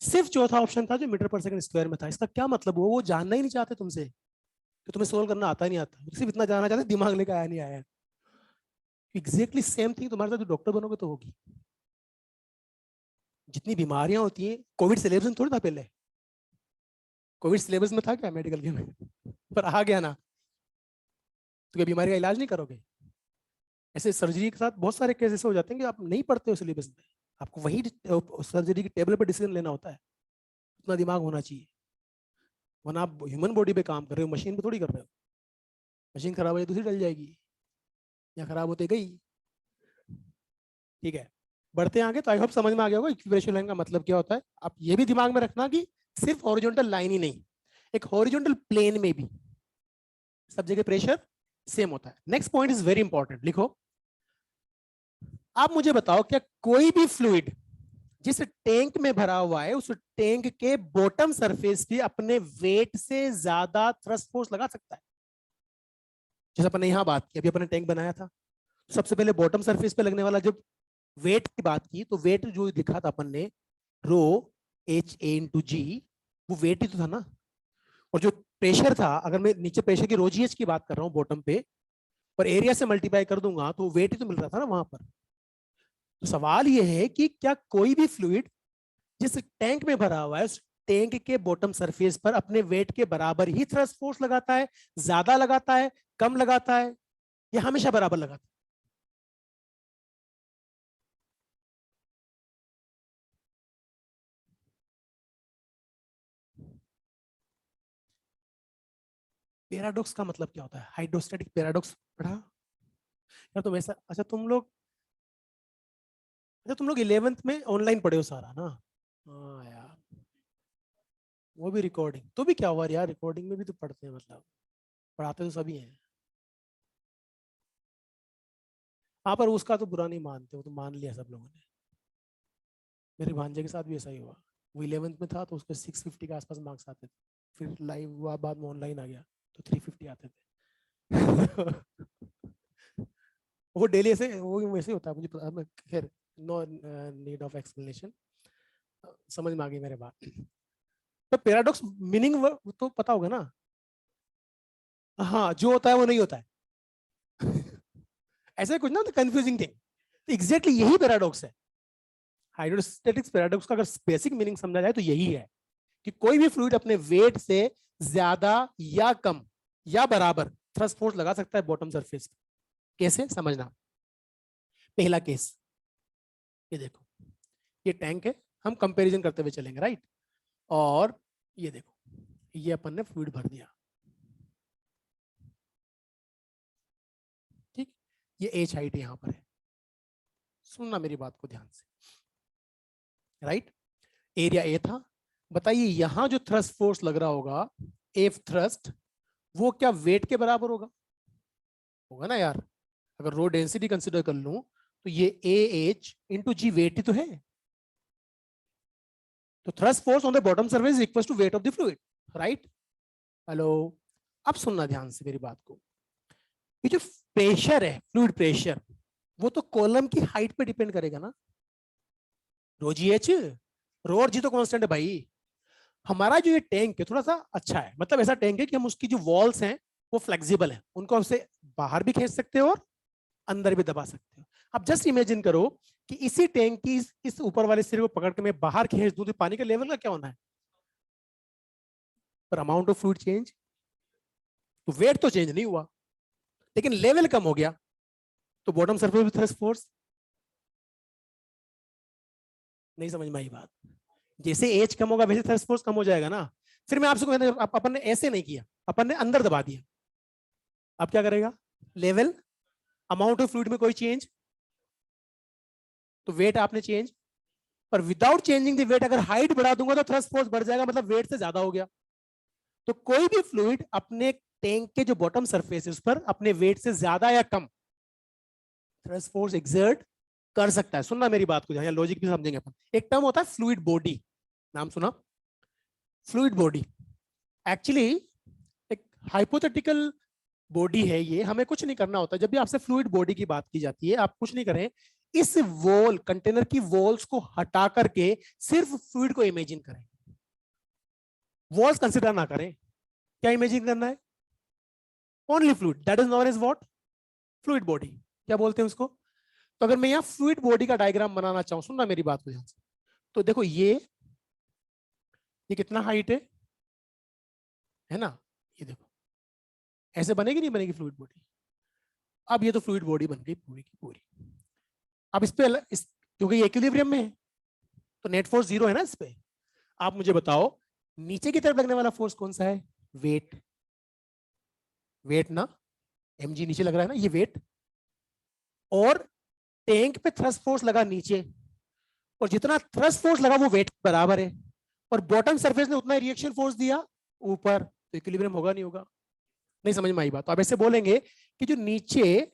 सिर्फ चौथा ऑप्शन था जो मीटर पर सेकंड स्क्वायर में था. इसका क्या मतलब हुआ? वो जानना ही नहीं चाहते तुमसे कि तुम्हें सोल्व करना आता नहीं आता, सिर्फ इतना जानना चाहते दिमाग लेकर आया नहीं आया. एग्जैक्टली सेम थिंग तुम्हारे साथ, जो डॉक्टर बनोगे तो होगी. जितनी बीमारियां होती हैं, कोविड सिलेबस में थोड़ी था पहले. कोविड सिलेबस में था क्या मेडिकल के में? पर आ गया ना, तो क्या बीमारी का इलाज नहीं करोगे? ऐसे सर्जरी के साथ बहुत सारे केस ऐसे हो जाते हैं कि आप नहीं पढ़ते हो सिलेबस में, आपको वही सर्जरी की टेबल पर डिसीजन लेना होता है. उतना दिमाग होना चाहिए, वरना आप ह्यूमन बॉडी पे काम कर रहे हो, मशीन पे थोड़ी कर रहे हो. मशीन खराब हो जाए दूसरी डल जाएगी, या खराब होते गई. ठीक है, बढ़ते आगे. तो आई होप समझ में आ गया होगा इक्विप्रेशर लाइन का मतलब क्या होता है. आप ये भी दिमाग में रखना कि सिर्फ हॉरिजॉन्टल लाइन ही नहीं, एक हॉरिजॉन्टल प्लेन में भी सब जगह प्रेशर सेम होता है. Next point is very important, लिखो. आप मुझे बताओ क्या कोई भी फ्लूइड जिस टैंक में भरा हुआ है उस टैंक के बॉटम सरफेस पे अपने वेट से ज्यादा थ्रस्ट फोर्स लगा सकता है? जैसे अपन ने यहां बात की, अभी अपन ने टैंक बनाया था, सबसे पहले बॉटम सरफेस पे लगने वाला जब वेट की बात की तो वेट जो दिखा था अपन ने, रो एच ए इंटू जी, वो वेट ही तो था ना। और जो प्रेशर था, अगर मैं नीचे प्रेशर की रो जी एच की बात कर रहा हूँ बॉटम पे, और एरिया से मल्टीप्लाई कर दूंगा तो वेट ही तो मिल रहा था ना वहां पर। तो सवाल ये है कि क्या कोई भी फ्लूइड जिस टैंक में भरा हुआ है उस टैंक के बॉटम सरफेस पर अपने वेट के बराबर ही थ्रस्ट फोर्स लगाता है, ज्यादा लगाता है, कम लगाता है, या हमेशा बराबर लगाता है? पैराडॉक्स का मतलब क्या होता है? हाइड्रोस्टैटिक पैराडॉक्स पढ़ा यार तुम? ऐसा अच्छा तुम लोग 11th में ऑनलाइन पढ़े हो सारा ना? हाँ यार, वो भी रिकॉर्डिंग तो भी क्या हुआ यार, रिकॉर्डिंग में भी तो पढ़ते हैं, मतलब पढ़ाते तो सभी हैं। हाँ पर उसका तो बुरा नहीं मानते, वो तो मान लिया सब लोगों ने। मेरे भांजे के साथ भी ऐसा ही हुआ। वो 11th में था तो उसके 650 के आसपास मार्क्स आते थे, फिर लाइव हुआ, बाद में ऑनलाइन आ गया तो 350 आते थे। वो डेली ऐसे, वो वैसे ही होता है, मुझे पता, मैं खैर नो नीड ऑफ एक्सप्लेनेशन, समझ में आ गई मेरे बात। तो पैराडॉक्स मीनिंग तो पता होगा ना? हाँ, जो होता है वो नहीं होता है। ऐसा कुछ ना होता, कंफ्यूजिंग थिंग, एग्जैक्टली यही पैराडॉक्स है। हाइड्रोस्टैटिक्स पैराडॉक्स का अगर बेसिक मीनिंग समझा जाए तो यही है कि कोई भी फ्लूइड अपने वेट से ज्यादा या कम या बराबर थ्रस्ट फोर्स लगा सकता है बॉटम सरफेस। कैसे समझना? पहला केस, ये देखो, ये टैंक है, हम कंपैरिजन करते हुए चलेंगे, राइट? और ये देखो, ये अपन ने फ्लूइड भर दिया, ठीक, ये एच हाइट यहां पर है। सुनना मेरी बात को ध्यान से, राइट? एरिया ए था, बताइए यहां जो थ्रस्ट फोर्स लग रहा होगा, एफ थ्रस्ट, वो क्या वेट के बराबर होगा? होगा ना यार। अगर रो डेंसिटी कंसिडर कर लूं तो ये A H into G weight ही तो है। तो thrust force on the bottom surface equal to weight of the fluid, right? Hello, अब सुनना ध्यान से मेरी बात को। ये जो प्रेशर है, फ्लूइड प्रेशर, वो तो कॉलम की हाइट पे डिपेंड करेगा ना। रो जी एच, रो और जी तो कांस्टेंट है भाई। हमारा जो ये टैंक है थोड़ा सा अच्छा है, मतलब ऐसा टैंक है कि हम उसकी जो वॉल्स हैं वो फ्लेक्सिबल है, उनको हमसे बाहर भी खींच सकते हो और अंदर भी दबा सकते हो। अब जस्ट इमेजिन करो कि इसी टैंक की इस ऊपर वाले सिरे को पकड़ के मैं बाहर खींच दूं तो पानी का लेवल का क्या होना है? पर अमाउंट ऑफ फ्लूइड चेंज, तो वेट तो चेंज नहीं हुआ लेकिन लेवल कम हो गया, तो बॉटम सरफेस थ्रस्ट फोर्स, नहीं समझ में आई बात? जैसे एज कम होगा वैसे थ्रस्ट फोर्स कम हो जाएगा ना। फिर मैं आपसे कहता हूं, अपन ने ऐसे नहीं किया, अपन ने अंदर दबा दिया, अब क्या करेगा? लेवल, अमाउंट ऑफ फ्लूइड में कोई चेंज, तो वेट आपने चेंज, पर विदाउट चेंजिंग द वेट अगर हाइट बढ़ा दूंगा तो थ्रस्ट फोर्स बढ़ जाएगा, मतलब वेट से ज्यादा हो गया। तो कोई भी फ्लूइड अपने टैंक के जो बॉटम सरफेस है उस पर अपने वेट से ज्यादा या कम थ्रस्ट फोर्स एक्सर्ट कर सकता है। सुनना मेरी बात को, यहाँ लॉजिक भी समझेंगे अपन। एक टर्म होता है फ्लूइड बॉडी, नाम सुना? फ्लूइड बॉडी एक्चुअली एक हाइपोथेटिकल बॉडी है, ये हमें कुछ नहीं करना होता। जब भी आपसे फ्लूइड बॉडी की बात की जाती है, आप कुछ नहीं करें, इस वॉल कंटेनर की वॉल्स को हटा करके सिर्फ फ्लूइड को इमेजिन करें, वॉल्स कंसिडर ना करें। क्या इमेजिन करना है? Only fluid, that is known as what? Fluid body. क्या बोलते हैं उसको? तो अगर मैं यहाँ फ्लूइड बॉडी का डायग्राम बनाना चाहूँ, सुनना मेरी बात को ध्यान से, तो देखो ये कितना हाइट है ना? ये देखो, ऐसे बनेगी नहीं बनेगी फ्लूइड बॉडी? अब ये तो फ्लूइड बॉडी बन गई पूरी की पूरी। अब इस पे क्योंकि ये इक्विलिब्रियम में है तो नेट फोर्स जीरो है ना इस पे। आप मुझे बताओ नीचे की तरफ लगने वाला फोर्स कौन सा है? वेट, वेट ना, mg नीचे लग रहा है ना, ये वेट। और टैंक पे थ्रस्ट फोर्स लगा नीचे, और जितना थ्रस्ट फोर्स लगा वो वेट बराबर है, और बॉटम सरफेस ने उतना रिएक्शन फोर्स दिया ऊपर, तो इक्विलिब्रियम होगा नहीं होगा? नहीं समझ में आई बात? तो आप ऐसे बोलेंगे कि जो नीचे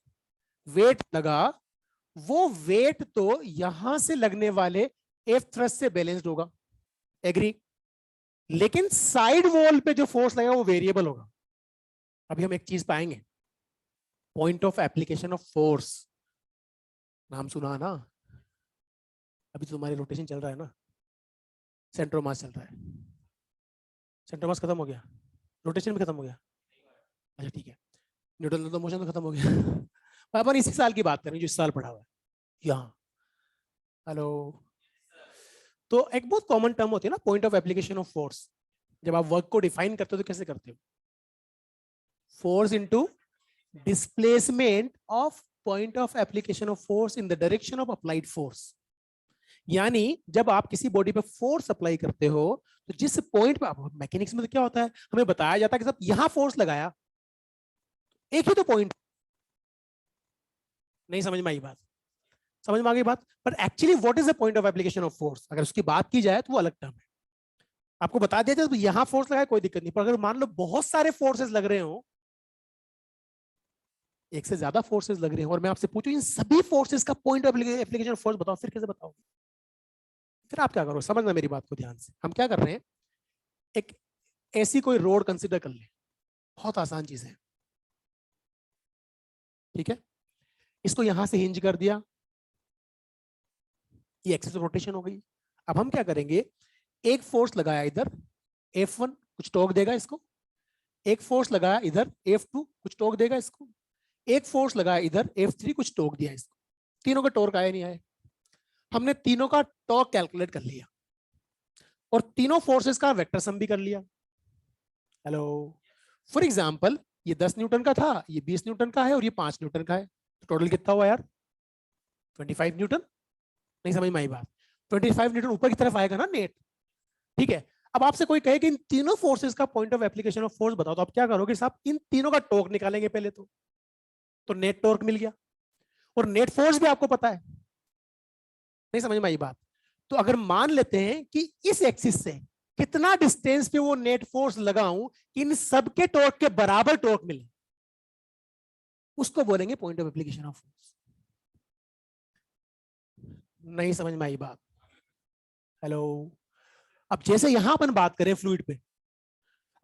वेट लगा वो वेट तो यहां से लगने वाले एफ थ्रस्ट से बैलेंस्ड होगा, एग्री, लेकिन साइड वॉल पे जो फोर्स लगेगा वो वेरिएबल होगा। अभी हम एक चीज पाएंगे, point of application of force, नाम सुना ना? अभी तो तुम्हारी रोटेशन चल रहा है ना, सेंटर ऑफ मास चल रहा है, सेंटर ऑफ मास खत्म हो गया, रोटेशन भी खत्म हो गया, अच्छा ठीक है, न्यूटन तो मोशन तो खत्म हो गया। अपन इसी साल की बात करें जो इस साल पढ़ा हुआ है यहाँ। हेलो, तो एक बहुत कॉमन टर्म होती है ना, point of application of force. जब आप वर्क को डिफाइन करते हो तो कैसे करते हो? Force into displacement of point of application of force in the direction of applied force. यानी जब आप किसी बॉडी पे फोर्स अप्लाई करते हो तो जिस पॉइंट पे, आप मैकेनिक्स में तो क्या होता है, हमें बताया जाता है कि सब यहां फोर्स लगाया, एक ही तो पॉइंट, नहीं समझ में आई बात? समझ में आ गई बात? पर actually what is the point of application of force, अगर उसकी बात की जाए तो वो अलग टर्म है। आपको बता दिया जाए तो यहां फोर्स लगाए कोई दिक्कत नहीं, पर अगर मान लो बहुत सारे फोर्सेस लग रहे हो, एक से ज्यादा फोर्सेस लग रहे हो, और मैं आपसे पूछूं इन सभी फोर्सेस का point of application of force बताओ, फिर कैसे बताओगे? फिर आप क्या करो, समझना मेरी बात को ध्यान से। हम क्या कर रहे हैं, एक ऐसी कोई रोड कंसिडर कर ले, बहुत आसान चीज है, ठीक है? इसको यहां से हिंज कर दिया, ये एक्सिस ऑफ रोटेशन हो गई। अब हम क्या करेंगे, एक फोर्स लगाया इधर F1, कुछ टॉर्क देगा इसको, एक फोर्स लगाया इधर F2, कुछ टॉर्क देगा इसको, एक फोर्स लगाया इधर F3, कुछ टॉर्क दिया इसको। तीनों का टॉर्क आया नहीं आया? हमने तीनों का टॉर्क कैलकुलेट कर लिया और तीनों फोर्सेस का वेक्टर सम भी कर लिया। हेलो, फॉर एग्जांपल ये 10 न्यूटन का था, ये 20 न्यूटन का है और ये 5 न्यूटन का है, तो टोटल कितना हुआ यार? 25 न्यूटन। नहीं समझ में आई बात? 25 न्यूटन ऊपर की तरफ आएगा ना नेट, ठीक है? अब आपसे कोई कहे कि इन तीनों फोर्सेस का point of application of force बताओ, तो आप क्या करोगे साहब? इन तीनों का टॉर्क निकालेंगे पहले तो नेट टॉर्क मिल गया और नेट फोर्स भी आपको पता है। नहीं समझ में आई बात? तो अगर मान लेते हैं कि इस एक्सिस से कितना डिस्टेंस पे वो नेट फोर्स लगाऊं कि इन सबके टॉर्क के बराबर टॉर्क मिले, उसको बोलेंगे point of application of force. नहीं समझ में आई बात? हेलो, अब जैसे यहां अपन बात करें फ्लूइड पे,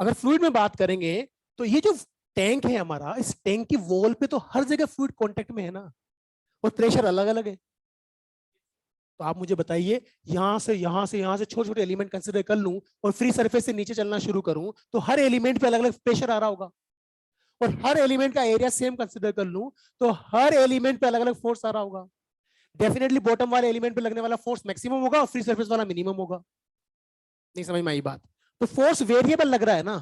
अगर फ्लूइड में बात करेंगे तो ये जो टैंक है हमारा, इस टैंक की वॉल पे तो हर जगह फ्लूइड कांटेक्ट में है ना, और प्रेशर अलग अलग है। तो आप मुझे बताइए, यहां से छोटे छोटे एलिमेंट कंसिडर कर लूं और फ्री सरफेस से नीचे चलना शुरू करूं तो हर एलिमेंट पे अलग अलग प्रेशर आ रहा होगा, और हर एलिमेंट का एरिया सेम कंसिडर कर लूं तो हर एलिमेंट पे अलग अलग फोर्स आ रहा होगा। डेफिनेटली बॉटम वाले एलिमेंट पे लगने वाला फोर्स मैक्सिमम होगा और फ्री सरफेस वाला मिनिमम होगा। नहीं समझ में आई बात? तो फोर्स वेरिएबल लग रहा है ना।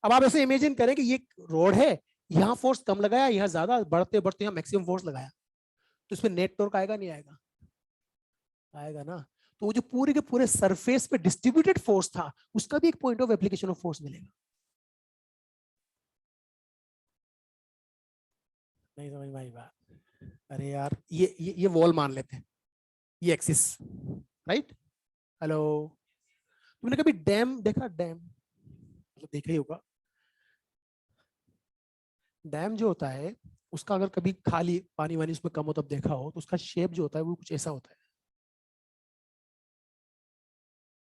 अब आप ऐसे इमेजिन करें कि ये रोड है, यहाँ फोर्स कम लगाया, यहाँ ज्यादा, बढ़ते बढ़ते यहाँ मैक्सिमम फोर्स लगाया, तो इसमें नेट टॉर्क आएगा नहीं आएगा? आएगा ना। तो वो जो पूरे के पूरे सरफेस पे डिस्ट्रीब्यूटेड फोर्स था, उसका भी एक point of application of force मिलेगा। नहीं समझ में आई बात? अरे यार, ये वॉल मान लेते हैं, ये एक्सिस, राइट? हेलो, तुमने कभी डैम देखा? डैम मतलब देखा ही होगा। डैम जो होता है उसका अगर कभी खाली पानी वानी उसमें कम हो तब देखा हो, तो उसका शेप जो होता है वो कुछ ऐसा होता है,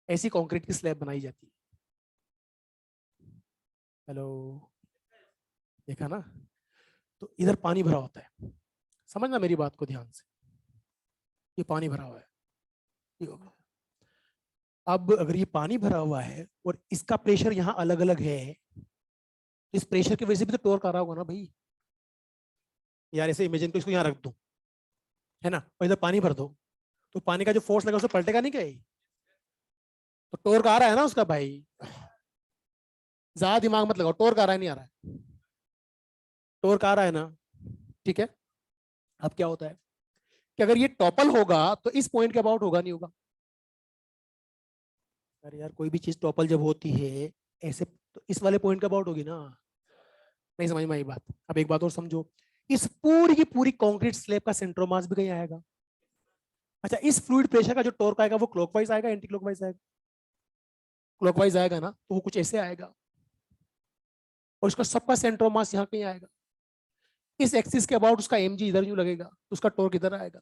ऐसी कंक्रीट की स्लैब बनाई जाती है। हेलो, देखा ना? तो इधर पानी भरा होता है, समझना मेरी बात को ध्यान से, ये पानी भरा हुआ है, ये हो गया। अब अगर ये पानी भरा हुआ है और इसका प्रेशर यहाँ अलग अलग है, तो इस प्रेशर की वजह से भी तो टॉर्क आ रहा होगा ना भाई। यार ऐसे इमेजिन को, इसको यहाँ रख दूं, है ना, और इधर पानी भर दो, तो पानी का जो फोर्स लगा उसे पलटेगा नहीं क्या? तो टॉर्क आ रहा है ना उसका भाई। ज्यादा दिमाग मत लगाओ, टॉर्क आ रहा है नहीं आ रहा है? टॉर्क आ रहा है ना, ठीक है? अब क्या होता है कि अगर ये टॉपल होगा तो इस पॉइंट के अबाउट होगा नहीं होगा? अरे यार, कोई भी चीज टॉपल जब होती है ऐसे, तो इस वाले पॉइंट के अबाउट होगी ना। नहीं समझ में आई बात? अब एक बात और समझो, इस पूरी की पूरी कंक्रीट स्लैब का सेंटर ऑफ मास भी कहीं आएगा। अच्छा, इस फ्लूइड प्रेशर का जो टॉर्क आएगा वो क्लॉकवाइज आएगा, एंटी क्लॉकवाइज आएगा? क्लॉकवाइज आएगा ना, तो वो कुछ ऐसे आएगा, और इसका सबका सेंटर ऑफ मास यहाँ कहीं आएगा। इस एक्सिस के अबाउट उसका mg इधर यूं लगेगा, तो उसका टॉर्क इधर आएगा।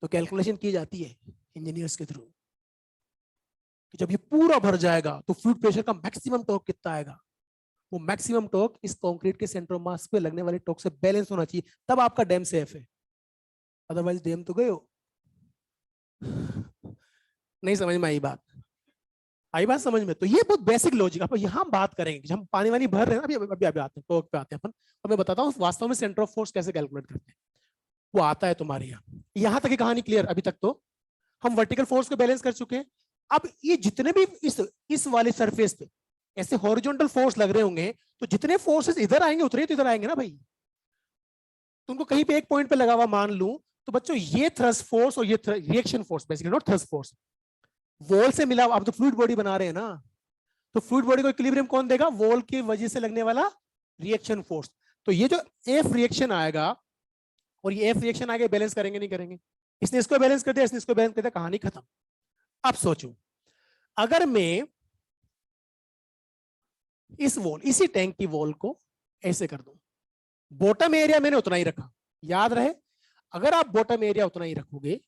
तो कैलकुलेशन की जाती है इंजीनियर्स के थ्रू कि जब ये पूरा भर जाएगा तो फ्लूइड प्रेशर का मैक्सिमम टॉर्क कितना आएगा। वो मैक्सिमम टॉर्क इस कंक्रीट के सेंटर ऑफ मास पे लगने वाले टॉर्क से बैलेंस होना चाहिए, तब आपका डैम सेफ है। अदरवाइज डैम तो गए हो। नहीं समझ में आई बात? आई बात समझ में? तो ये बहुत बेसिक लॉजिक। अब यहाँ बात करेंगे, हम पानी वानी भर रहे हैं, अभी आते हैं टॉर्क पे आते हैं अपन। अब मैं बताता हूँ वास्तव में सेंटर ऑफ फोर्स कैसे कैलकुलेट करते हैं। वो आता है तुम्हारे यहाँ तक की कहानी क्लियर? अभी तक तो हम वर्टिकल फोर्स को बैलेंस कर चुके हैं। अब ये जितने भी इस वाले सरफेस पे ऐसे हॉरिजॉन्टल फोर्स लग रहे होंगे, तो जितने फोर्सेस इधर आएंगे उतने तो इधर आएंगे ना भाई। तुमको कहीं पे एक पॉइंट पे लगा हुआ मान लूं, तो बच्चों ये थ्रस्ट फोर्स और ये reaction force, basically not thrust force, wall से मिला। आप तो फ्लूइड बॉडी बना रहे हैं ना, तो फ्लूइड बॉडी को इक्विलिब्रियम कौन देगा? वॉल की वजह से लगने वाला रिएक्शन फोर्स। तो ये जो एफ रिएक्शन आएगा और ये एफ रिएक्शन आगे बैलेंस करेंगे नहीं करेंगे? इसने इसको बैलेंस कर दिया, इसने इसको बैलेंस कर दिया, कहानी खत्म। अब सोचो, अगर मैं इस वॉल, इसी टैंक की वॉल को ऐसे कर दूं, बॉटम एरिया मैंने उतना ही रखा, याद रहे, अगर आप बॉटम एरिया उतना ही रखोगे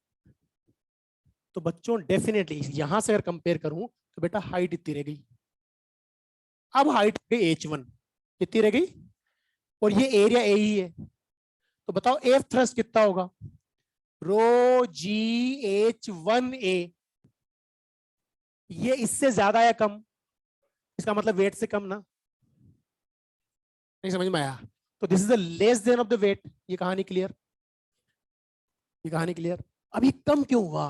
तो बच्चों डेफिनेटली यहां से अगर कंपेयर करूं तो बेटा हाइट इतनी रह गई। अब हाइट गई h1, कितनी रह गई? और ये एरिया ए ही है, तो बताओ एफ थ्रस्ट कितना होगा? रो जी h1a। ये इससे ज्यादा या कम? इसका मतलब वेट से कम ना? नहीं समझ में आया? तो this is the less than of the weight. ये कहानी क्लियर? ये कहानी क्लियर? अभी कम क्यों हुआ?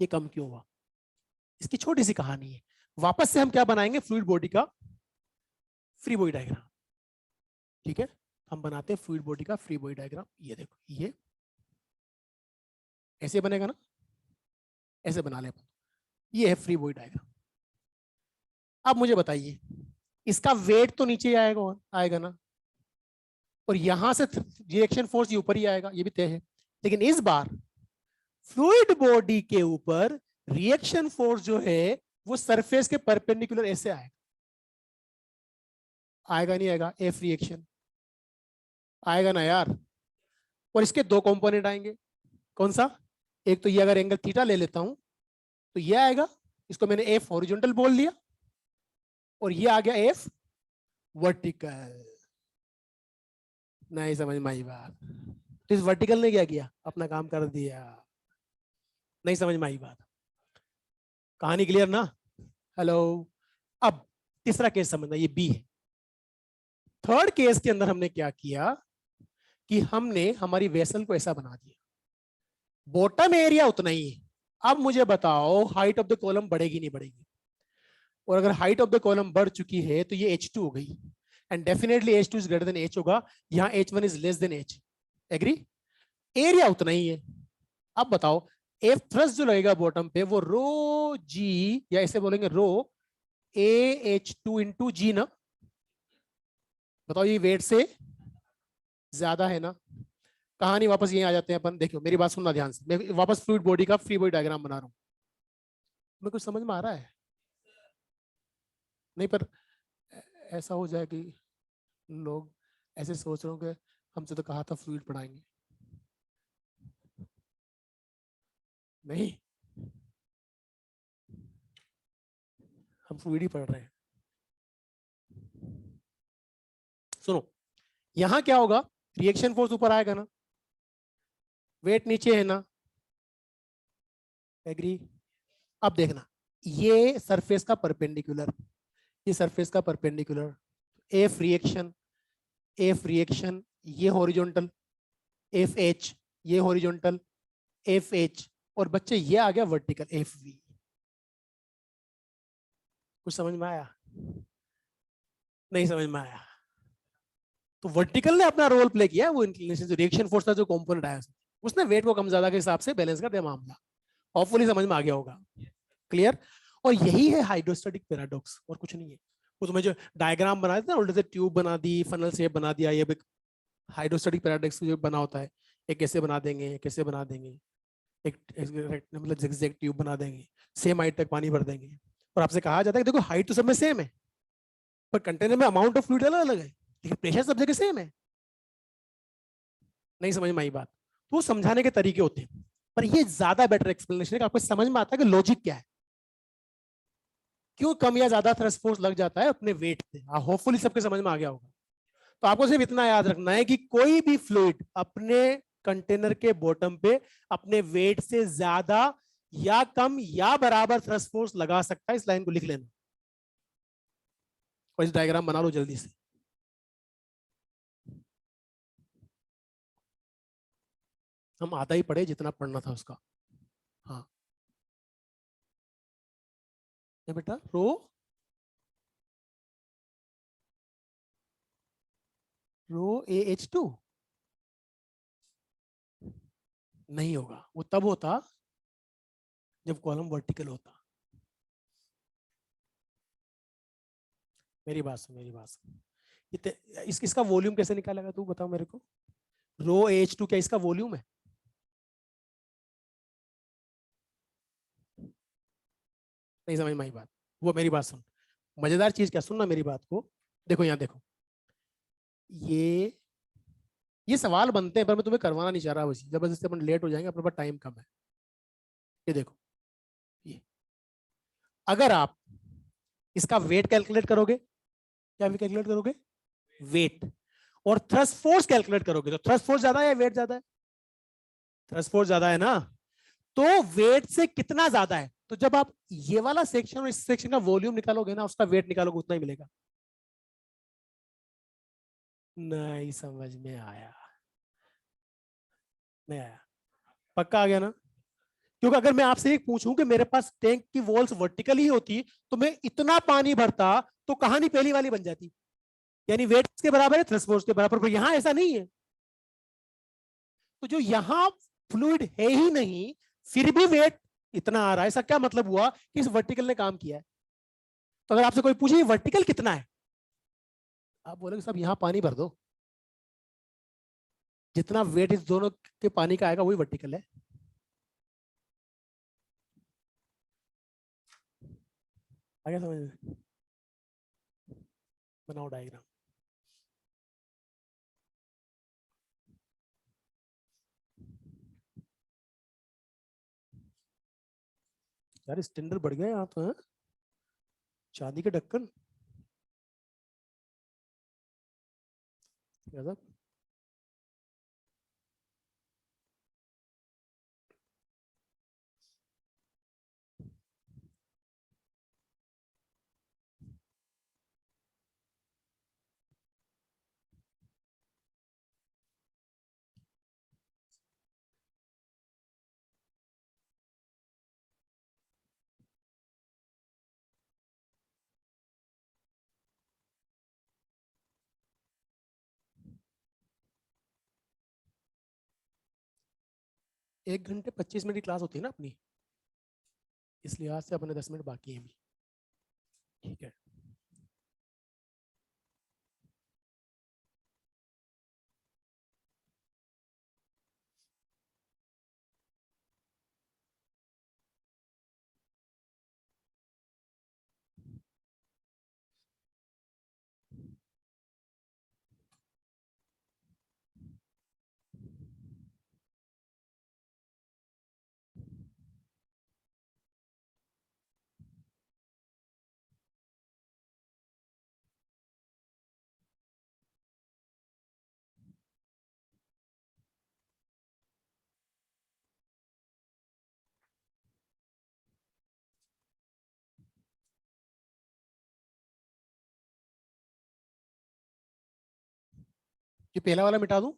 ये कम क्यों हुआ? इसकी छोटी सी कहानी है। वापस से हम क्या बनाएंगे? फ्लूइड बॉडी का फ्री बॉडी डायग्राम। ठीक है, हम बनाते हैं फ्लूइड बॉडी का फ्री बॉडी डायग्राम। ये देखो, ये ऐसे बनेगा ना, ऐसे बना ले अपन। ये है फ्री बॉडी डायग्राम। अब मुझे बताइए, इसका वेट तो नीचे ही आएगा, आएगा ना, और यहां से रिएक्शन फोर्स ये ऊपर ही आएगा, ये भी तय है। लेकिन इस बार फ्लूइड बॉडी के ऊपर रिएक्शन फोर्स जो है वो सरफेस के परपेंडिकुलर ऐसे आएगा। आएगा नहीं आएगा? एफ रिएक्शन आएगा ना यार। और इसके दो कंपोनेंट आएंगे, कौन सा? एक तो ये, अगर एंगल थीटा ले लेता हूं तो ये आएगा, इसको मैंने एफ हॉरिजॉन्टल बोल दिया, और ये आ गया एफ वर्टिकल। नहीं समझ में आई बात? तो इस वर्टिकल ने क्या किया? अपना काम कर दिया। नहीं समझ में आई बात? कहानी क्लियर ना? हेलो। अब तीसरा केस समझना, ये बी है। थर्ड केस के अंदर हमने क्या किया कि हमने हमारी वेसल को ऐसा बना दिया, बॉटम एरिया उतना ही है। अब मुझे बताओ हाइट ऑफ द कॉलम बढ़ेगी नहीं बढ़ेगी? और अगर हाइट ऑफ द कॉलम बढ़ चुकी है तो ये h2 हो गई, and definitely h2 is greater than h होगा। यहाँ h1 is less than h। Agree? Area उतना ही है। अब बताओ एफ थ्रस्ट जो लगेगा बॉटम पे वो रो जी, या ऐसे बोलेंगे रो AH2 इंटू जी ना? बताओ ये वेट से ज्यादा है ना? कहानी वापस यहीं आ जाते हैं अपन। देखो मेरी बात सुनना ध्यान से, मैं वापस फ्लूइड बॉडी का फ्री बॉडी डायग्राम बना रहा हूँ। मैं कुछ समझ में आ रहा है? नहीं, पर ऐसा हो जाए कि लोग ऐसे सोच रहे हो कि हमसे तो कहा था फ्लूइड पढ़ाएंगे। नहीं, हम फ्लूइड ही पढ़ रहे हैं। सुनो, यहां क्या होगा? रिएक्शन फोर्स ऊपर आएगा ना, वेट नीचे है ना? एग्री? अब देखना, ये सरफेस का परपेंडिकुलर, ये सरफेस का perpendicular, F reaction, F reaction, ये हॉरिजॉन्टल, एफ एच, ये हॉरिजॉन्टल, एफ एच, और बच्चे ये आ गया वर्टिकल, एफ वी। कुछ समझ में आया? नहीं समझ में आया? तो वर्टिकल ने अपना रोल प्ले किया, वो इंक्लिनेशन जो रिएक्शन फोर्स का जो कंपोनेंट आया उसने वेट को कम ज्यादा के हिसाब से बैलेंस कर दिया मामला। होपफुली समझ में आ गया होगा। क्लियर? और यही है हाइड्रोस्टैटिक पैराडॉक्स, और कुछ नहीं है। वो तुम्हें जो डायग्राम बना देता है, उल्टे से ट्यूब बना दी, फनल शेप बना दिया, ये हाइड्रोस्टैटिक पैराडॉक्स जो बना होता है, एक कैसे बना देंगे, कैसे बना देंगे, एक मतलब zigzag ट्यूब बना देंगे, सेम हाइट तक पानी भर देंगे, और आपसे कहा जाता है कि देखो हाइट तो सब में सेम है, पर कंटेनर में अमाउंट ऑफ फ्लूइड अलग अलग है, लेकिन प्रेशर सब जगह सेम है। नहीं समझ में आई बात? तो समझाने के तरीके होते हैं, पर ये ज्यादा बेटर एक्सप्लेनेशन है कि आपको समझ में आता है कि लॉजिक क्या है, क्यों कम या ज्यादा थ्रस्ट फोर्स लग जाता है अपने वेट से। होपफुली सबके समझ में आ गया होगा। तो आपको सिर्फ इतना याद रखना है कि कोई भी फ्लूइड अपने कंटेनर के बॉटम पे अपने वेट से ज्यादा या कम या बराबर थ्रस्ट फोर्स लगा सकता है। इस लाइन को लिख लेना और इस डायग्राम बना लो जल्दी से। हम आधा ही पढ़े जितना पढ़ना था उसका। हाँ, ये बेटा रो रो AH2 नहीं होगा, वो तब होता जब कॉलम वर्टिकल होता। मेरी बात सुन, मेरी बात सुन। इसका वॉल्यूम कैसे निकालेगा तू बताओ मेरे को? रो AH2 क्या इसका वॉल्यूम है? नहीं समझ में आई बात? वो मेरी बात सुन, मजेदार चीज क्या, सुनना मेरी बात को। देखो यहाँ देखो, ये ये सवाल बनते हैं पर मैं तुम्हें करवाना नहीं चाह रहा, वैसे जबरदस्ती अपन लेट हो जाएंगे, अपने पास टाइम कम है। ये देखो, ये अगर आप इसका वेट कैलकुलेट करोगे, क्या भी कैलकुलेट करोगे? वेट। और थ्रस्ट फोर्स कैलकुलेट करोगे तो थ्रस्ट फोर्स ज्यादा है या वेट ज्यादा है? थ्रस्ट फोर्स ज्यादा है ना? तो वेट से कितना ज्यादा है? तो जब आप ये वाला सेक्शन और इस सेक्शन का वॉल्यूम निकालोगे ना, उसका वेट निकालोगे, उतना ही मिलेगा। नहीं समझ में आया? नहीं आया? पक्का आ गया ना? क्योंकि अगर मैं आपसे एक पूछूं कि मेरे पास टैंक की वॉल्स वर्टिकल ही होती तो मैं इतना पानी भरता, तो कहानी पहली वाली बन जाती, यानी वेट के बराबर है थ्रस्ट फोर्स के बराबर, पर यहां ऐसा नहीं है। तो जो यहां फ्लूइड है ही नहीं, फिर भी वेट इतना आ रहा है, ऐसा क्या मतलब हुआ कि इस वर्टिकल ने काम किया है? तो अगर आपसे कोई पूछे वर्टिकल कितना है, आप बोलोगे सब यहां पानी भर दो, जितना वेट इस दोनों के पानी का आएगा वही वर्टिकल है। आगे समझ में? बनाओ डायग्राम। यार स्टैंडर्ड बढ़ गया यहाँ तो, है चांदी के ढक्कन। गजब। 1 घंटे 25 मिनट की क्लास होती है ना अपनी, इस लिहाज से अपने 10 मिनट बाकी हैं अभी। ठीक है। ये पहला वाला मिटा दूं?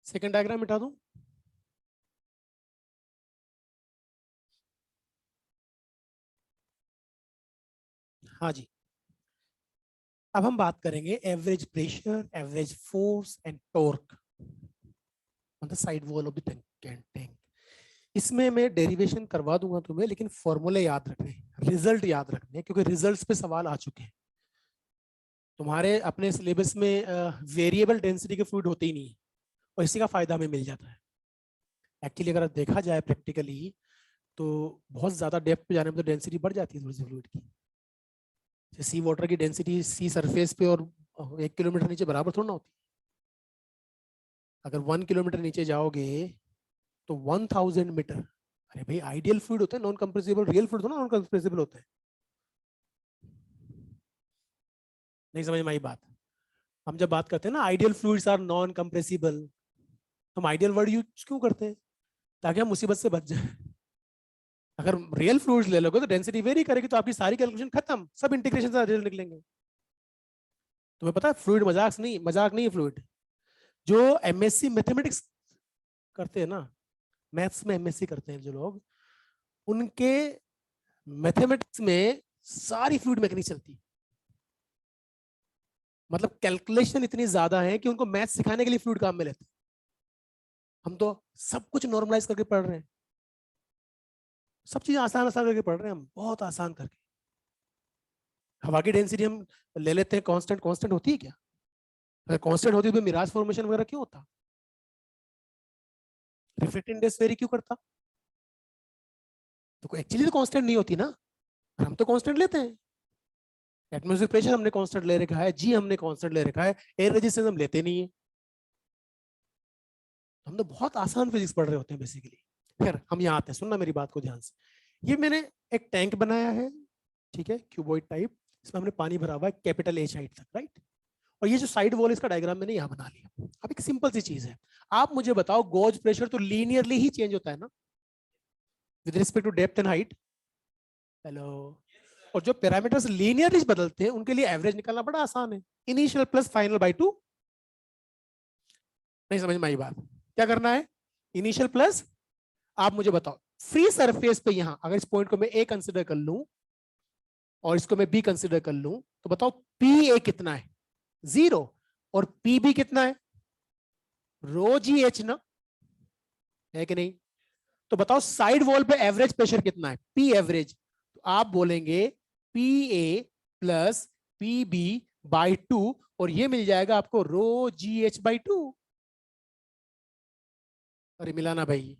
सेकंड डायग्राम मिटा दूं? हाँ जी। अब हम बात करेंगे average pressure, average force and torque on the side wall of the tank. इसमें मैं डेरिवेशन करवा दूंगा तुम्हें, लेकिन फॉर्मूले याद रखने, रिजल्ट याद रखने, क्योंकि रिजल्ट्स पे सवाल आ चुके हैं तुम्हारे अपने सिलेबस में। वेरिएबल डेंसिटी के फ्लूइड होते ही नहीं है, और इसी का फायदा हमें मिल जाता है। एक्चुअली अगर देखा जाए प्रैक्टिकली, तो बहुत ज्यादा डेप्थ पे जाने में तो डेंसिटी बढ़ जाती है थोड़ी सी फ्लूइड की। सी वाटर की डेंसिटी सी सरफेस पे और 1 किलोमीटर नीचे बराबर थोड़ा ना होती। अगर 1 किलोमीटर नीचे जाओगे तो 1000 मीटर, अरे भाई आइडियल फ्लूइड होता है, नॉन कंप्रेसिबल। रियल फ्लूइड तो ना नॉन कंप्रेसिबल होता है। नहीं समझ में आई बात? हम जब बात करते हैं ना ideal fluids are non compressible, हम आइडियल वर्ड यूज क्यों करते हैं? ताकि हम मुसीबत से बच जाए। अगर रियल फ्लूइड्स ले लोगे तो डेंसिटी वेरी करेगी, तो आपकी सारी कैलकुलेशन खत्म, सब इंटीग्रेशन से रिजल्ट निकलेंगे। तुम्हें पता है फ्लूइड मजाक नहीं है फ्लूइड। जो एमएससी मैथमेटिक्स करते हैं ना, मैथ्स में एमएससी करते हैं जो लोग, उनके मैथमेटिक्स में सारी फ्लूइड मैकेनिक्स चलती है। मतलब कैलकुलेशन इतनी ज्यादा है कि उनको मैथ सिखाने के लिए फ्लूइड काम में लेते हैं। हम तो सब कुछ नॉर्मलाइज करके पढ़ रहे हैं, सब चीजें आसान आसान करके पढ़ रहे हैं हम, बहुत आसान करके। हवा की डेंसिटी हम ले लेते हैं कांस्टेंट, कांस्टेंट होती है क्या? अगर कांस्टेंट होती तो मिराज फॉर्मेशन वगैरह क्यों होता? रिफ्रैक्टिव इंडेक्स वेरी क्यों करता? तो एक्चुअली तो कांस्टेंट नहीं होती ना, हम तो कांस्टेंट लेते हैं। एटमॉस्फेरिक प्रेशर हमने कांस्टेंट ले रखा है, जी हमने कांस्टेंट ले रखा है, एयर रेजिस्टेंस हम लेते नहीं है। हम तो बहुत आसान फिजिक्स पढ़ रहे होते हैं बेसिकली। फिर हम यहाँ आते हैं, सुनना मेरी बात को ध्यान से। ये मैंने एक टैंक बनाया है, ठीक है, क्यूबॉइड टाइप। इसमें हमने पानी भरा हुआ है कैपिटल एच हाइट तक, राइट। और ये जो साइड वॉल इसका डायग्राम मैंने यहाँ बना लिया। अब एक सिंपल सी चीज है, आप मुझे बताओ गोज प्रेशर तो लीनियरली ही चेंज होता है ना with respect to depth and height. Hello. और जो पैरामीटर्स लीनियरली बदलते हैं उनके लिए एवरेज निकालना बड़ा आसान है, इनिशियल प्लस फाइनल बाई 2। नहीं समझ में आई बात? क्या करना है? इनिशियल प्लस, आप मुझे बताओ फ्री सरफेस पे यहां अगर इस पॉइंट को मैं ए कंसिडर कर लूं और इसको मैं बी कंसिडर कर लूं, तो बताओ पी ए कितना है? 0। और पी बी कितना है? रो जी एच ना, है कि नहीं? तो बताओ साइड वॉल पे एवरेज प्रेशर कितना है? P average. तो आप बोलेंगे P A plus P B by 2, और ये मिल जाएगा आपको रो जी एच बाई 2। अरे मिला ना भाई?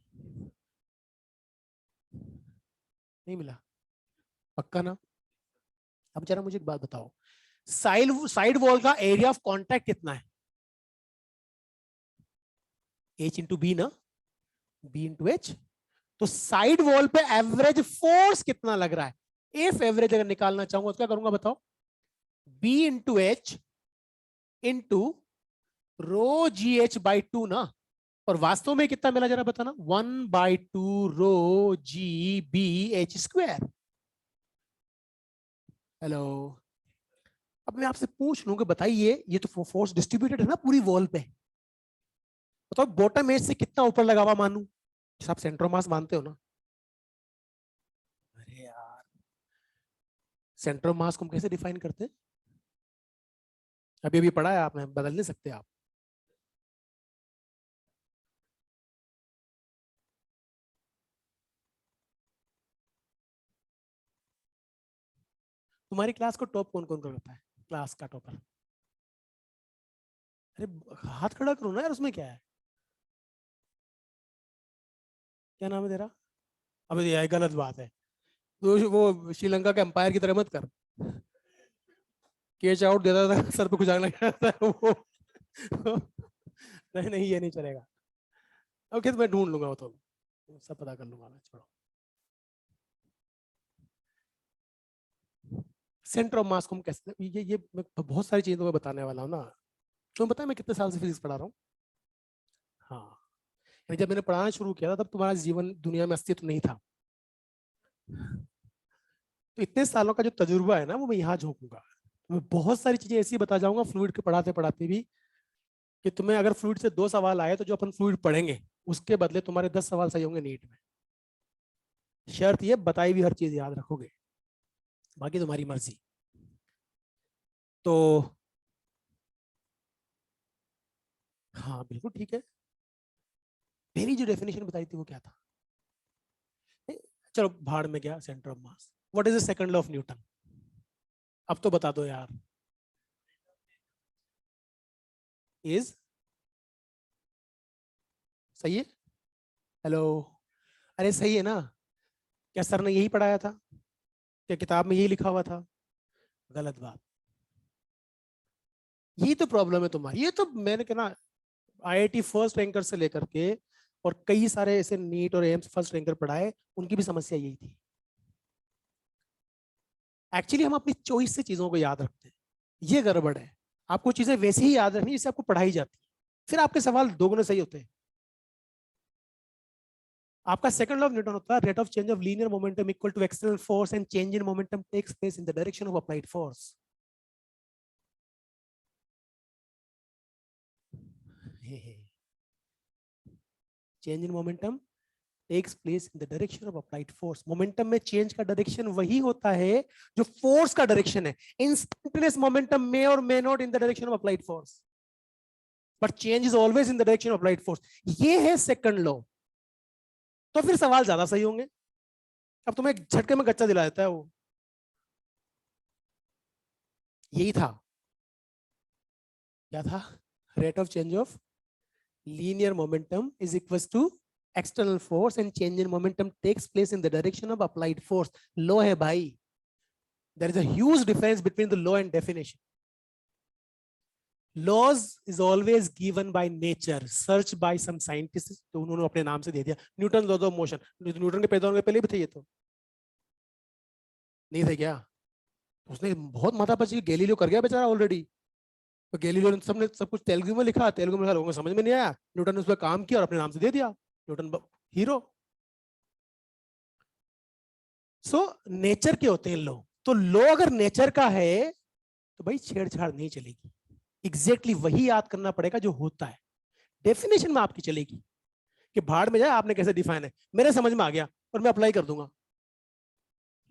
नहीं मिला? पक्का ना? अब जरा मुझे एक बात बताओ, साइड वॉल का एरिया ऑफ कॉन्टैक्ट कितना है? एच इंटू बी ना, बी इंटू एच। तो साइड वॉल पे एवरेज फोर्स कितना लग रहा है? एफ एवरेज अगर निकालना चाहूंगा तो क्या करूंगा बताओ? B into H into rho ji H by 2 ना। और वास्तव में कितना मिला जरा बताना? 1/2 rho G B H square. Hello. अब मैं आपसे पूछ लूं कि बताइए, ये तो फोर्स डिस्ट्रीब्यूटेड है ना पूरी वॉल पे, बताओ बॉटम एज से कितना ऊपर लगा हुआ मानू? आप सेंटर मास मानते हो ना? अरे यार, सेंटर मास को हम कैसे डिफाइन करते हैं? अभी अभी पढ़ा है आपने, बदल नहीं सकते आप। तुम्हारी क्लास को टॉप कौन कौन करता है? क्लास का टॉपर? अरे हाथ खड़ा करो ना यार, उसमें क्या है? क्या नाम है तेरा? अबे ये गलत बात है। तो वो श्रीलंका के अंपायर की तरह मत कर, कैच आउट देता था सर पे खुजाने लगा था वो। नहीं नहीं, ये नहीं चलेगा। ओके, तो मैं ढूंढ लूंगा वो, तो सब पता कर लूंगा मैं, छोड़ो। सेंटर ऑफ मास को हम कैसे, ये मैं बहुत सारी चीजें मैं बताने वाला हूँ ना। तुम्हें पता है मैं कितने साल से फिजिक्स पढ़ा रहा हूँ? हाँ, यानी जब मैंने पढ़ाना शुरू किया था तब तुम्हारा जीवन दुनिया में अस्तित्व नहीं था। तो इतने सालों का जो तजुर्बा है ना, वो मैं यहाँ झोंकूंगा। मैं बहुत सारी चीजें ऐसी बता जाऊंगा फ्लूइड के पढ़ाते पढ़ाते भी, कि तुम्हें अगर फ्लूइड से 2 सवाल आए तो जो अपन फ्लूइड पढ़ेंगे उसके बदले तुम्हारे 10 सवाल सही होंगे नीट में। शर्त ये बताई भी हर चीज याद रखोगे, बाकी तुम्हारी मर्जी। तो हाँ बिल्कुल ठीक है। पहली जो डेफिनेशन बताई थी वो क्या था? चलो भाड़ में गया, centre of mass. What is the second law of Newton? अब तो बता दो यार। इज सही है? हेलो, अरे सही है ना? क्या सर ने यही पढ़ाया था? क्या किताब में यही लिखा हुआ था? गलत बात। यही तो प्रॉब्लम है तुम्हारी। ये तो मैंने कहना आईआईटी फर्स्ट रैंकर से लेकर के और कई सारे ऐसे नीट और एम्स फर्स्ट रैंकर पढ़ाए, उनकी भी समस्या यही थी। एक्चुअली हम अपनी चॉइस से चीजों को याद रखते हैं, ये गड़बड़ है। आपको चीजें वैसे ही याद रखनी जैसे आपको पढ़ाई जाती है, फिर आपके सवाल दोगुने सही होते हैं। आपका सेकंड लॉ ऑफ न्यूटन होता है rate of change of linear momentum equal to external force and change in momentum takes place in the direction of applied force. Change in momentum takes place in the direction of applied force. Momentum में change का direction वही होता है जो force का direction है। Instantaneous momentum में और may not in the direction of applied force, but change is always in the direction of applied force. ये है सेकंड लॉ। तो फिर सवाल ज्यादा सही होंगे। अब तुम्हें झटके में गच्चा दिला देता है वो। यही था। क्या था? Rate of change of linear momentum is equal to external force and change in momentum takes place in the direction of applied force. Law है भाई। There is a huge difference between the law and definition. Laws is always given by nature, searched by some scientists, तो उन्होंने अपने नाम से दे दिया Newton law of motion. Newton के पैदा होने के पहले भी थे ये, तो नहीं थे क्या? उसने बहुत माथापच्ची, गैलीलियो कर गया बेचारा ऑलरेडी। तो गैलीलियो ने सब कुछ तेलुगु में लिखा, तेलुगु में लोगों को समझ में नहीं आया, न्यूटन ने उस पर काम किया और अपने नाम से दे दिया न्यूटन हीरो। सो नेचर के होते हैं लो। तो लो अगर नेचर का है तो भाई छेड़छाड़ नहीं चलेगी। एग्जैक्टली वही याद करना पड़ेगा जो होता है। डेफिनेशन में आपकी चलेगी कि भाड़ में जाए आपने कैसे डिफाइन है, मेरे समझ में आ गया और मैं अप्लाई कर दूंगा।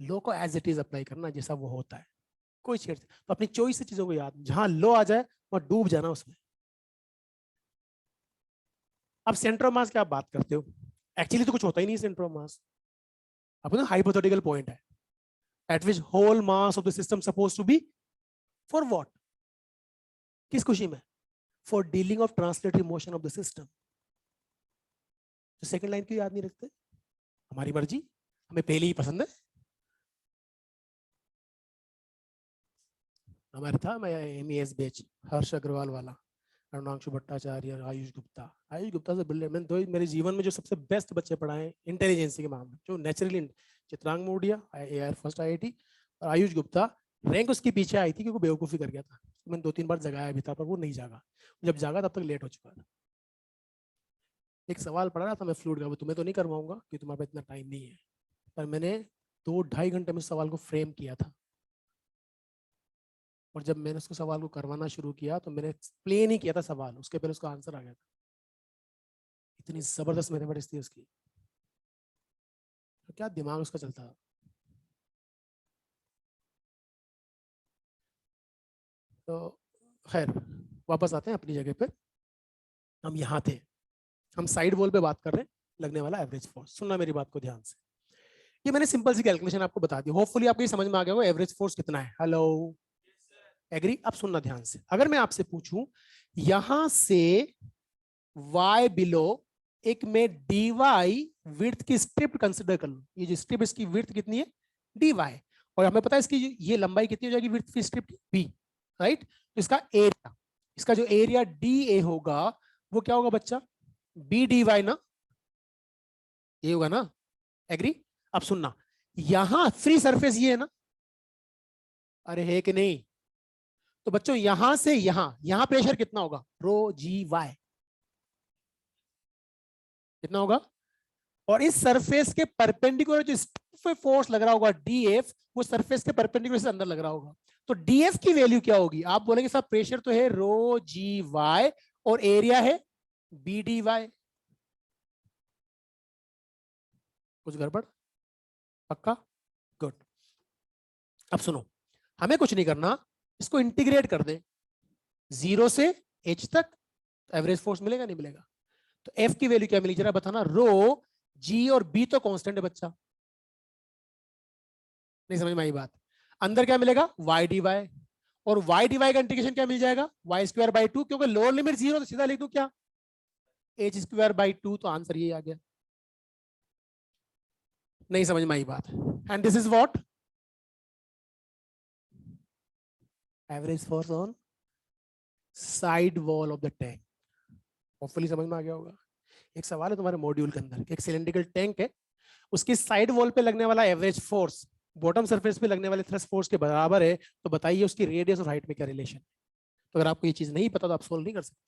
लो को एज इट इज अप्लाई करना जैसा वो होता है, कोई छेड़। तो अपनी चॉइस से चीजों को याद, जहां लो आ जाए वहां डूब जाना उसमें। अब सेंटर ऑफ मास की आप बात करते हो, एक्चुअली तो कुछ होता ही नहीं सेंटर ऑफ मास। अब ना हाइपोथेटिकल पॉइंट है at which whole mass of the system supposed to be for what? किस खुशी में? For dealing of translatory motion of the system. तो सेकंड लाइन क्यों याद नहीं रखते? हमारी मर्जी, हमें पहले ही पसंद है। हमारा था मैं MES बैच, हर्ष अग्रवाल वाला, अरुणांशु भट्टाचार्य, आयुष गुप्ता। आयुष गुप्ता से बिल्कुल मैंने दो मेरे जीवन में जो सबसे बेस्ट बच्चे पढ़ाए इंटेलिजेंसी के मामले, जो naturally, Chitrang Modiya AIR first IIT और आयुष गुप्ता। रैंक उसके पीछे आई थी क्योंकि बेवकूफ़ी कर गया था। मैंने 2-3 बार जगाया भी था पर वो नहीं जागा। जब जागा तब तक लेट हो चुका था। एक सवाल पढ़ा रहा था मैं फ्लूइड का, वो तुम्हें तो नहीं करवाऊंगा क्योंकि तुम्हारे पास इतना टाइम नहीं है, पर मैंने 2-2.5 घंटे में सवाल को फ्रेम किया था। और जब मैंने उसको सवाल को करवाना शुरू किया तो मैंने एक्सप्लेन ही किया था सवाल, उसके पहले उसका आंसर आ गया था। इतनी जबरदस्त मैथमेटिक्स थी उसकी, तो क्या दिमाग उसका चलता था। तो खैर वापस आते हैं अपनी जगह पर। हम यहाँ थे, हम साइड वॉल पे बात कर रहे हैं, लगने वाला एवरेज फोर्स। सुनना मेरी बात को ध्यान से। ये मैंने सिंपल सी कैलकुलेशन आपको बता दी, होपफुली आपको ये समझ में आ गया होगा एवरेज फोर्स कितना है। Hello, agree? अब सुनना ध्यान से। अगर मैं आपसे पूछूं यहां से y बिलो एक में dy विड्थ की स्ट्रिप कंसिडर कर लो। ये जो स्ट्रिप इसकी विड्थ कितनी है? dy। और हमें पता है इसकी ये लंबाई कितनी हो जाएगी विड्थ की स्ट्रिप की? b, right? तो इसका एरिया, इसका जो एरिया DA होगा वो क्या होगा बच्चा? b dy ना, ये होगा ना? एग्री? अब सुनना, यहां फ्री सरफेस ये है ना, अरे है कि नहीं? तो बच्चों यहां से यहां प्रेशर कितना होगा? रो जी वाई कितना होगा? और इस सरफेस के परपेंडिकुलर जो फोर्स लग रहा होगा DF, वो सरफेस के परपेंडिकुलर से अंदर लग रहा होगा। तो DF की वैल्यू क्या होगी? आप बोलेंगे साहब प्रेशर तो है रो जी वाई और एरिया है बी डी वाई। कुछ गड़बड़? पक्का? गुड। अब सुनो, हमें कुछ नहीं करना, इसको इंटीग्रेट कर दें 0 से h तक, एवरेज फोर्स मिलेगा नहीं मिलेगा? तो F की वैल्यू क्या मिली जरा बताना। रो G और B तो कांस्टेंट है बच्चा, नहीं समझ में आई बात? अंदर क्या मिलेगा? y dy, और y dy का इंटीग्रेशन क्या मिल जाएगा? y स्क्वायर बाई 2, क्योंकि लोअर लिमिट 0 तो सीधा लिख दूं क्या? h स्क्वायर बाई 2, तो आंसर ये आ गया। नहीं समझ में आई बात? And this is what? Average force on side wall of the tank. Hopefully समझ में आ गया होगा। एक सवाल है तुम्हारे मॉड्यूल के अंदर, एक सिलेंड्रिकल टैंक है, उसकी साइड वॉल पे लगने वाला एवरेज फोर्स बॉटम सरफेस पे लगने वाले थ्रस्ट फोर्स के बराबर है, तो बताइए उसकी रेडियस और हाइट में क्या रिलेशन है? तो अगर आपको ये चीज नहीं पता तो आप सोल्व नहीं कर सकते।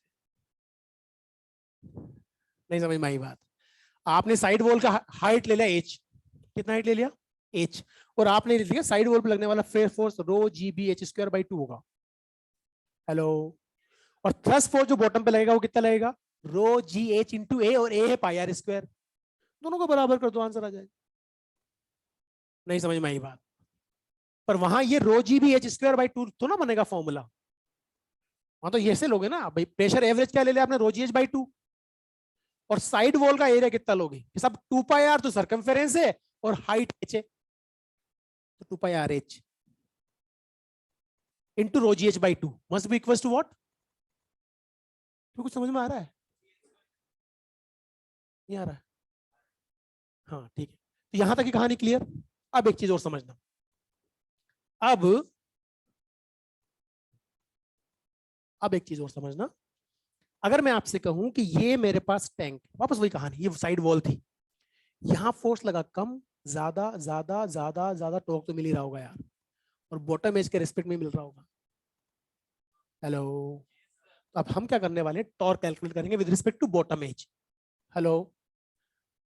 नहीं समझ में आई बात? आपने साइड वॉल का हाइट ले लिया h, कितना हाइट ले लिया? h, और आपने लिया साइड वॉल पे लगने वाला force rho G B H square by 2 होगा। हेलो? और थ्रस्ट फोर्स जो बॉटम पे लगेगा वो कितना लगेगा? रो जी एच इंटू ए, और ए है पाई आर स्क्वायर। दोनों को बराबर कर दो, आंसर आ जाएगा। नहीं समझ में आई बात? पर वहां ये rho G B H square by 2 तो ना बनेगा फॉर्मूला, वहां तो ऐसे लोगे ना भाई, प्रेशर एवरेज क्या ले लिया आपने? रो जी एच बाई 2, और साइड वॉल का एरिया कितना लोगे? सब 2 पाई आर तो सर्कमफेरेंस है, और हाइट एच है, तो 2 pi R H into rho ji H by 2 must be equal to what? तो कुछ समझ में आ रहा है? नहीं आ रहा है? हाँ ठीक है, तो यहां तक की कहानी क्लियर। अब एक चीज और समझना। अब एक चीज और समझना, अगर मैं आपसे कहूं कि ये मेरे पास टैंक, वापस वही कहानी, ये साइड वॉल थी, यहां फोर्स लगा कम, ज्यादा ज्यादा ज्यादा ज्यादा टॉर्क तो मिल ही रहा होगा यार, और बॉटम एज के रिस्पेक्ट में मिल रहा होगा। हेलो? तो अब हम क्या करने वाले हैं? टॉर्क कैलकुलेट करेंगे with respect to bottom edge. Hello?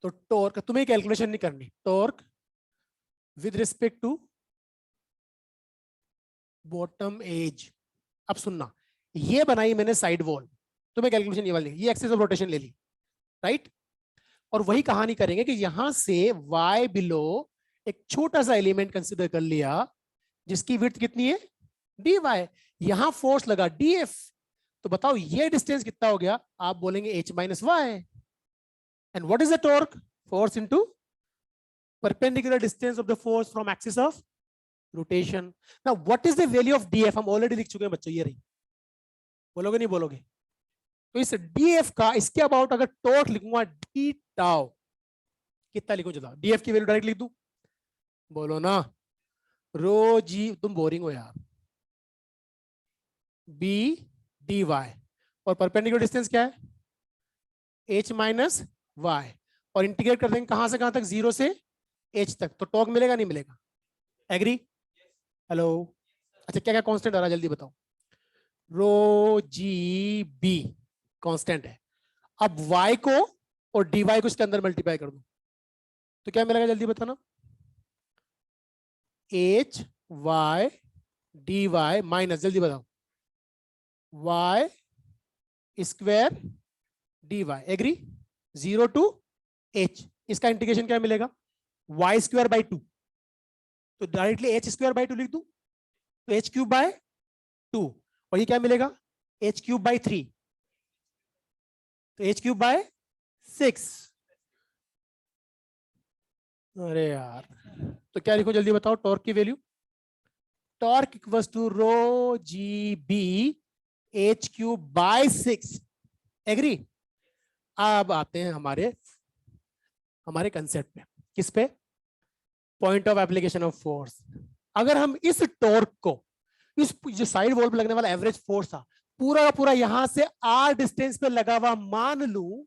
तो टॉर्क तुम्हें कैलकुलेशन नहीं करनी, torque with respect to bottom edge. अब सुनना, ये बनाई मैंने साइड वॉल, तुम्हें कैलकुलेशन ये वाली, ये एक्सिस ऑफ रोटेशन ले ली, राइट? और वही कहानी करेंगे कि यहां से y बिलो एक छोटा सा एलिमेंट कंसिडर कर लिया जिसकी विड्थ कितनी है? dy। यहां फोर्स लगा df, तो बताओ ये डिस्टेंस कितना हो गया? आप बोलेंगे h minus y. And what is the torque? Force into perpendicular distance of the force from axis of rotation. Now what is the value of df? हम ऑलरेडी लिख चुके हैं बच्चों, ये रही। बोलोगे नहीं बोलोगे? तो इस df का, इसके अबाउट अगर टॉर्क लिखूंगा डी टाउ, कितना लिखूं? चलो df की वैल्यू डायरेक्ट लिख दूं, बोलो ना। रो जी, तुम बोरिंग हो यार, बी डी वाई, और परपेंडिकुलर डिस्टेंस क्या है? h माइनस वाई, और इंटीग्रेट कर देंगे कहां से कहां तक? 0 से h तक, तो टॉर्क मिलेगा नहीं मिलेगा? एग्री? हेलो? अच्छा क्या क्या कांस्टेंट आ रहा है जल्दी बताओ। रो जी बी कांस्टेंट है। अब y को और dy को इसके अंदर मल्टीप्लाई कर दो, तो क्या मिलेगा जल्दी बताना? h y dy माइनस, जल्दी बताओ, y square dy। Agree? 0 to h, इसका इंटीग्रेशन क्या मिलेगा? y स्क्वायर बाई 2, तो डायरेक्टली h स्क्वायर बाई 2 लिख दूं, तो h क्यूब बाय 2, और ये क्या मिलेगा? h क्यूब बाई 3, तो h क्यूब बाय 6। अरे यार, तो क्या लिखो जल्दी बताओ टॉर्क की वैल्यू? Torque equals to rho G B h cube by 6। Agree? अब आते हैं हमारे हमारे कंसेप्ट पे। किस पे? Point of application of force. अगर हम इस टॉर्क को, इस जो साइड वॉल पे लगने वाला एवरेज फोर्स था, पूरा का पूरा यहां से आर डिस्टेंस पे लगा हुआ मान लूं,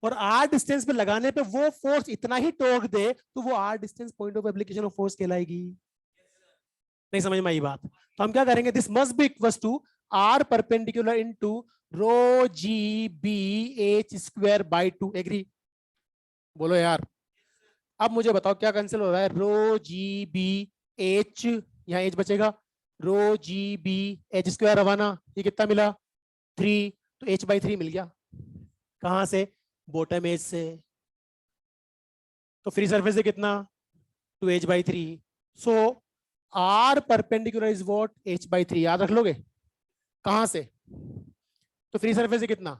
और आर डिस्टेंस पे लगाने पे वो फोर्स इतना ही टॉर्क दे, तो वो R distance point of application of force कहलाएगी। नहीं समझ में आई बात? तो हम क्या करेंगे? This must be equals to r perpendicular into rho G B H square by 2। Agree? बोलो यार। अब मुझे बताओ क्या कैंसिल हो रहा है? रो जी बी एच, यहाँ एच बचेगा, रो जी बी एच स्क्वायर रवाना, ये कितना मिला 3, तो h/3 मिल गया। कहां से? बॉटम एज से। तो फ्री सरफेस से कितना 2h/3। So r perpendicular is what h/3, याद रख लोगे कहां से? तो फ्री सरफेस से कितना,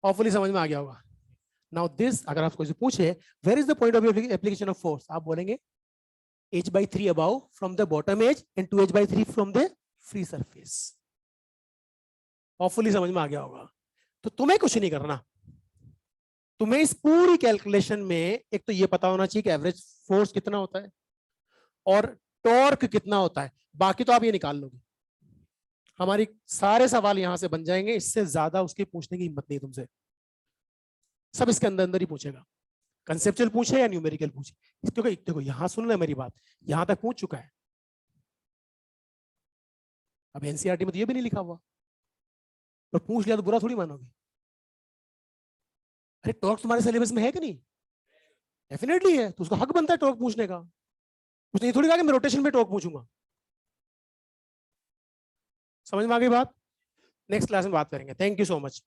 होपफुली समझ में आ गया होगा। नाउ दिस अगर आपको पूछे where is the point of application of force, आप बोलेंगे h/3 above from the bottom edge and 2h/3 from the free surface। Hopefully समझ में आ गया होगा। तो तुम्हें कुछ नहीं करना, तुम्हें इस पूरी कैलकुलेशन में एक तो ये पता होना चाहिए कि एवरेज फोर्स कितना होता है और टॉर्क कितना होता है, बाकी तो आप ये निकाल लोगे। हमारी सारे सवाल यहां से बन जाएंगे, इससे ज्यादा उसकी पूछने की हिम्मत नहीं तुमसे। सब इसके अंदर अंदर ही पूछेगा, कंसेप्चुअल पूछे या न्यूमेरिकल पूछे। क्योंकि देखो यहां सुन ले मेरी बात, यहां तक पूछ चुका है, अब एनसीईआरटी में तो ये भी नहीं लिखा हुआ, और पूछ लिया तो बुरा थोड़ी मानोगे। अरे टॉर्क तुम्हारे सिलेबस में है कि नहीं? डेफिनेटली है, तो उसका हक बनता है टॉर्क पूछने का। उसने ये थोड़ी कहा कि मैं रोटेशन में टॉर्क पूछूंगा। समझ में आ गई बात? नेक्स्ट क्लास में बात करेंगे। Thank you so much.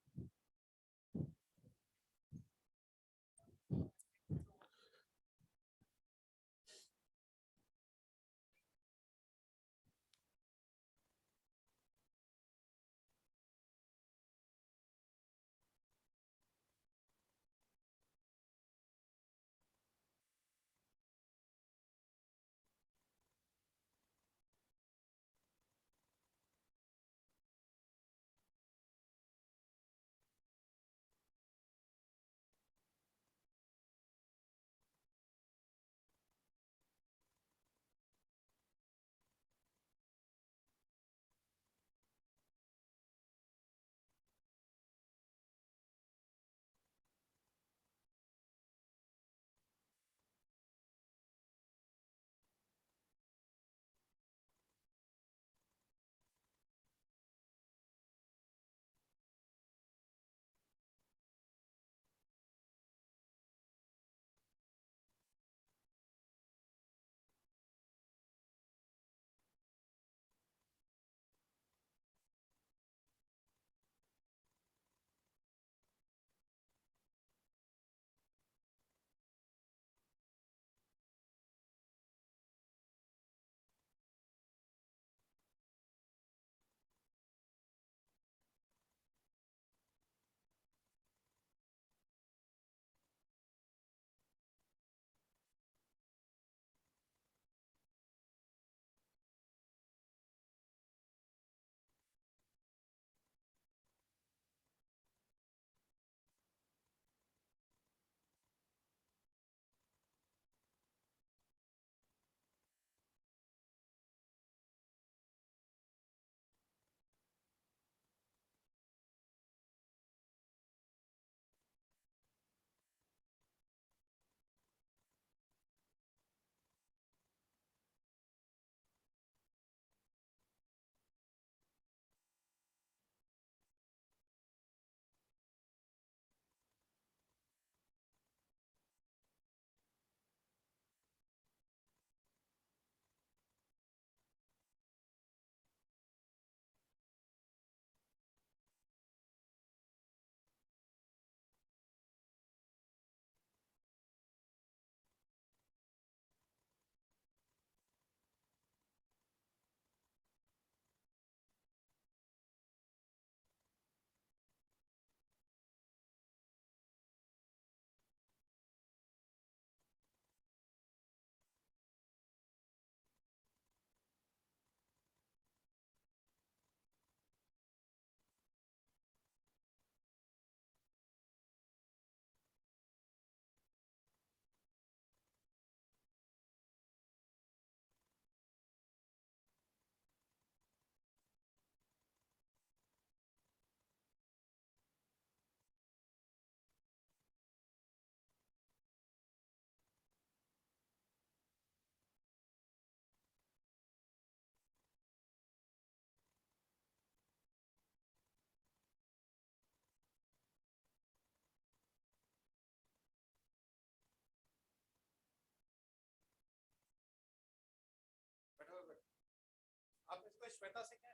Shweta Singh है?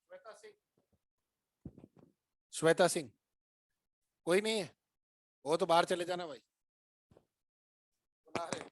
श्वेता सिंह, श्वेता सिंह कोई नहीं है? वो तो बाहर चले जाना भाई, बुला रहे हैं।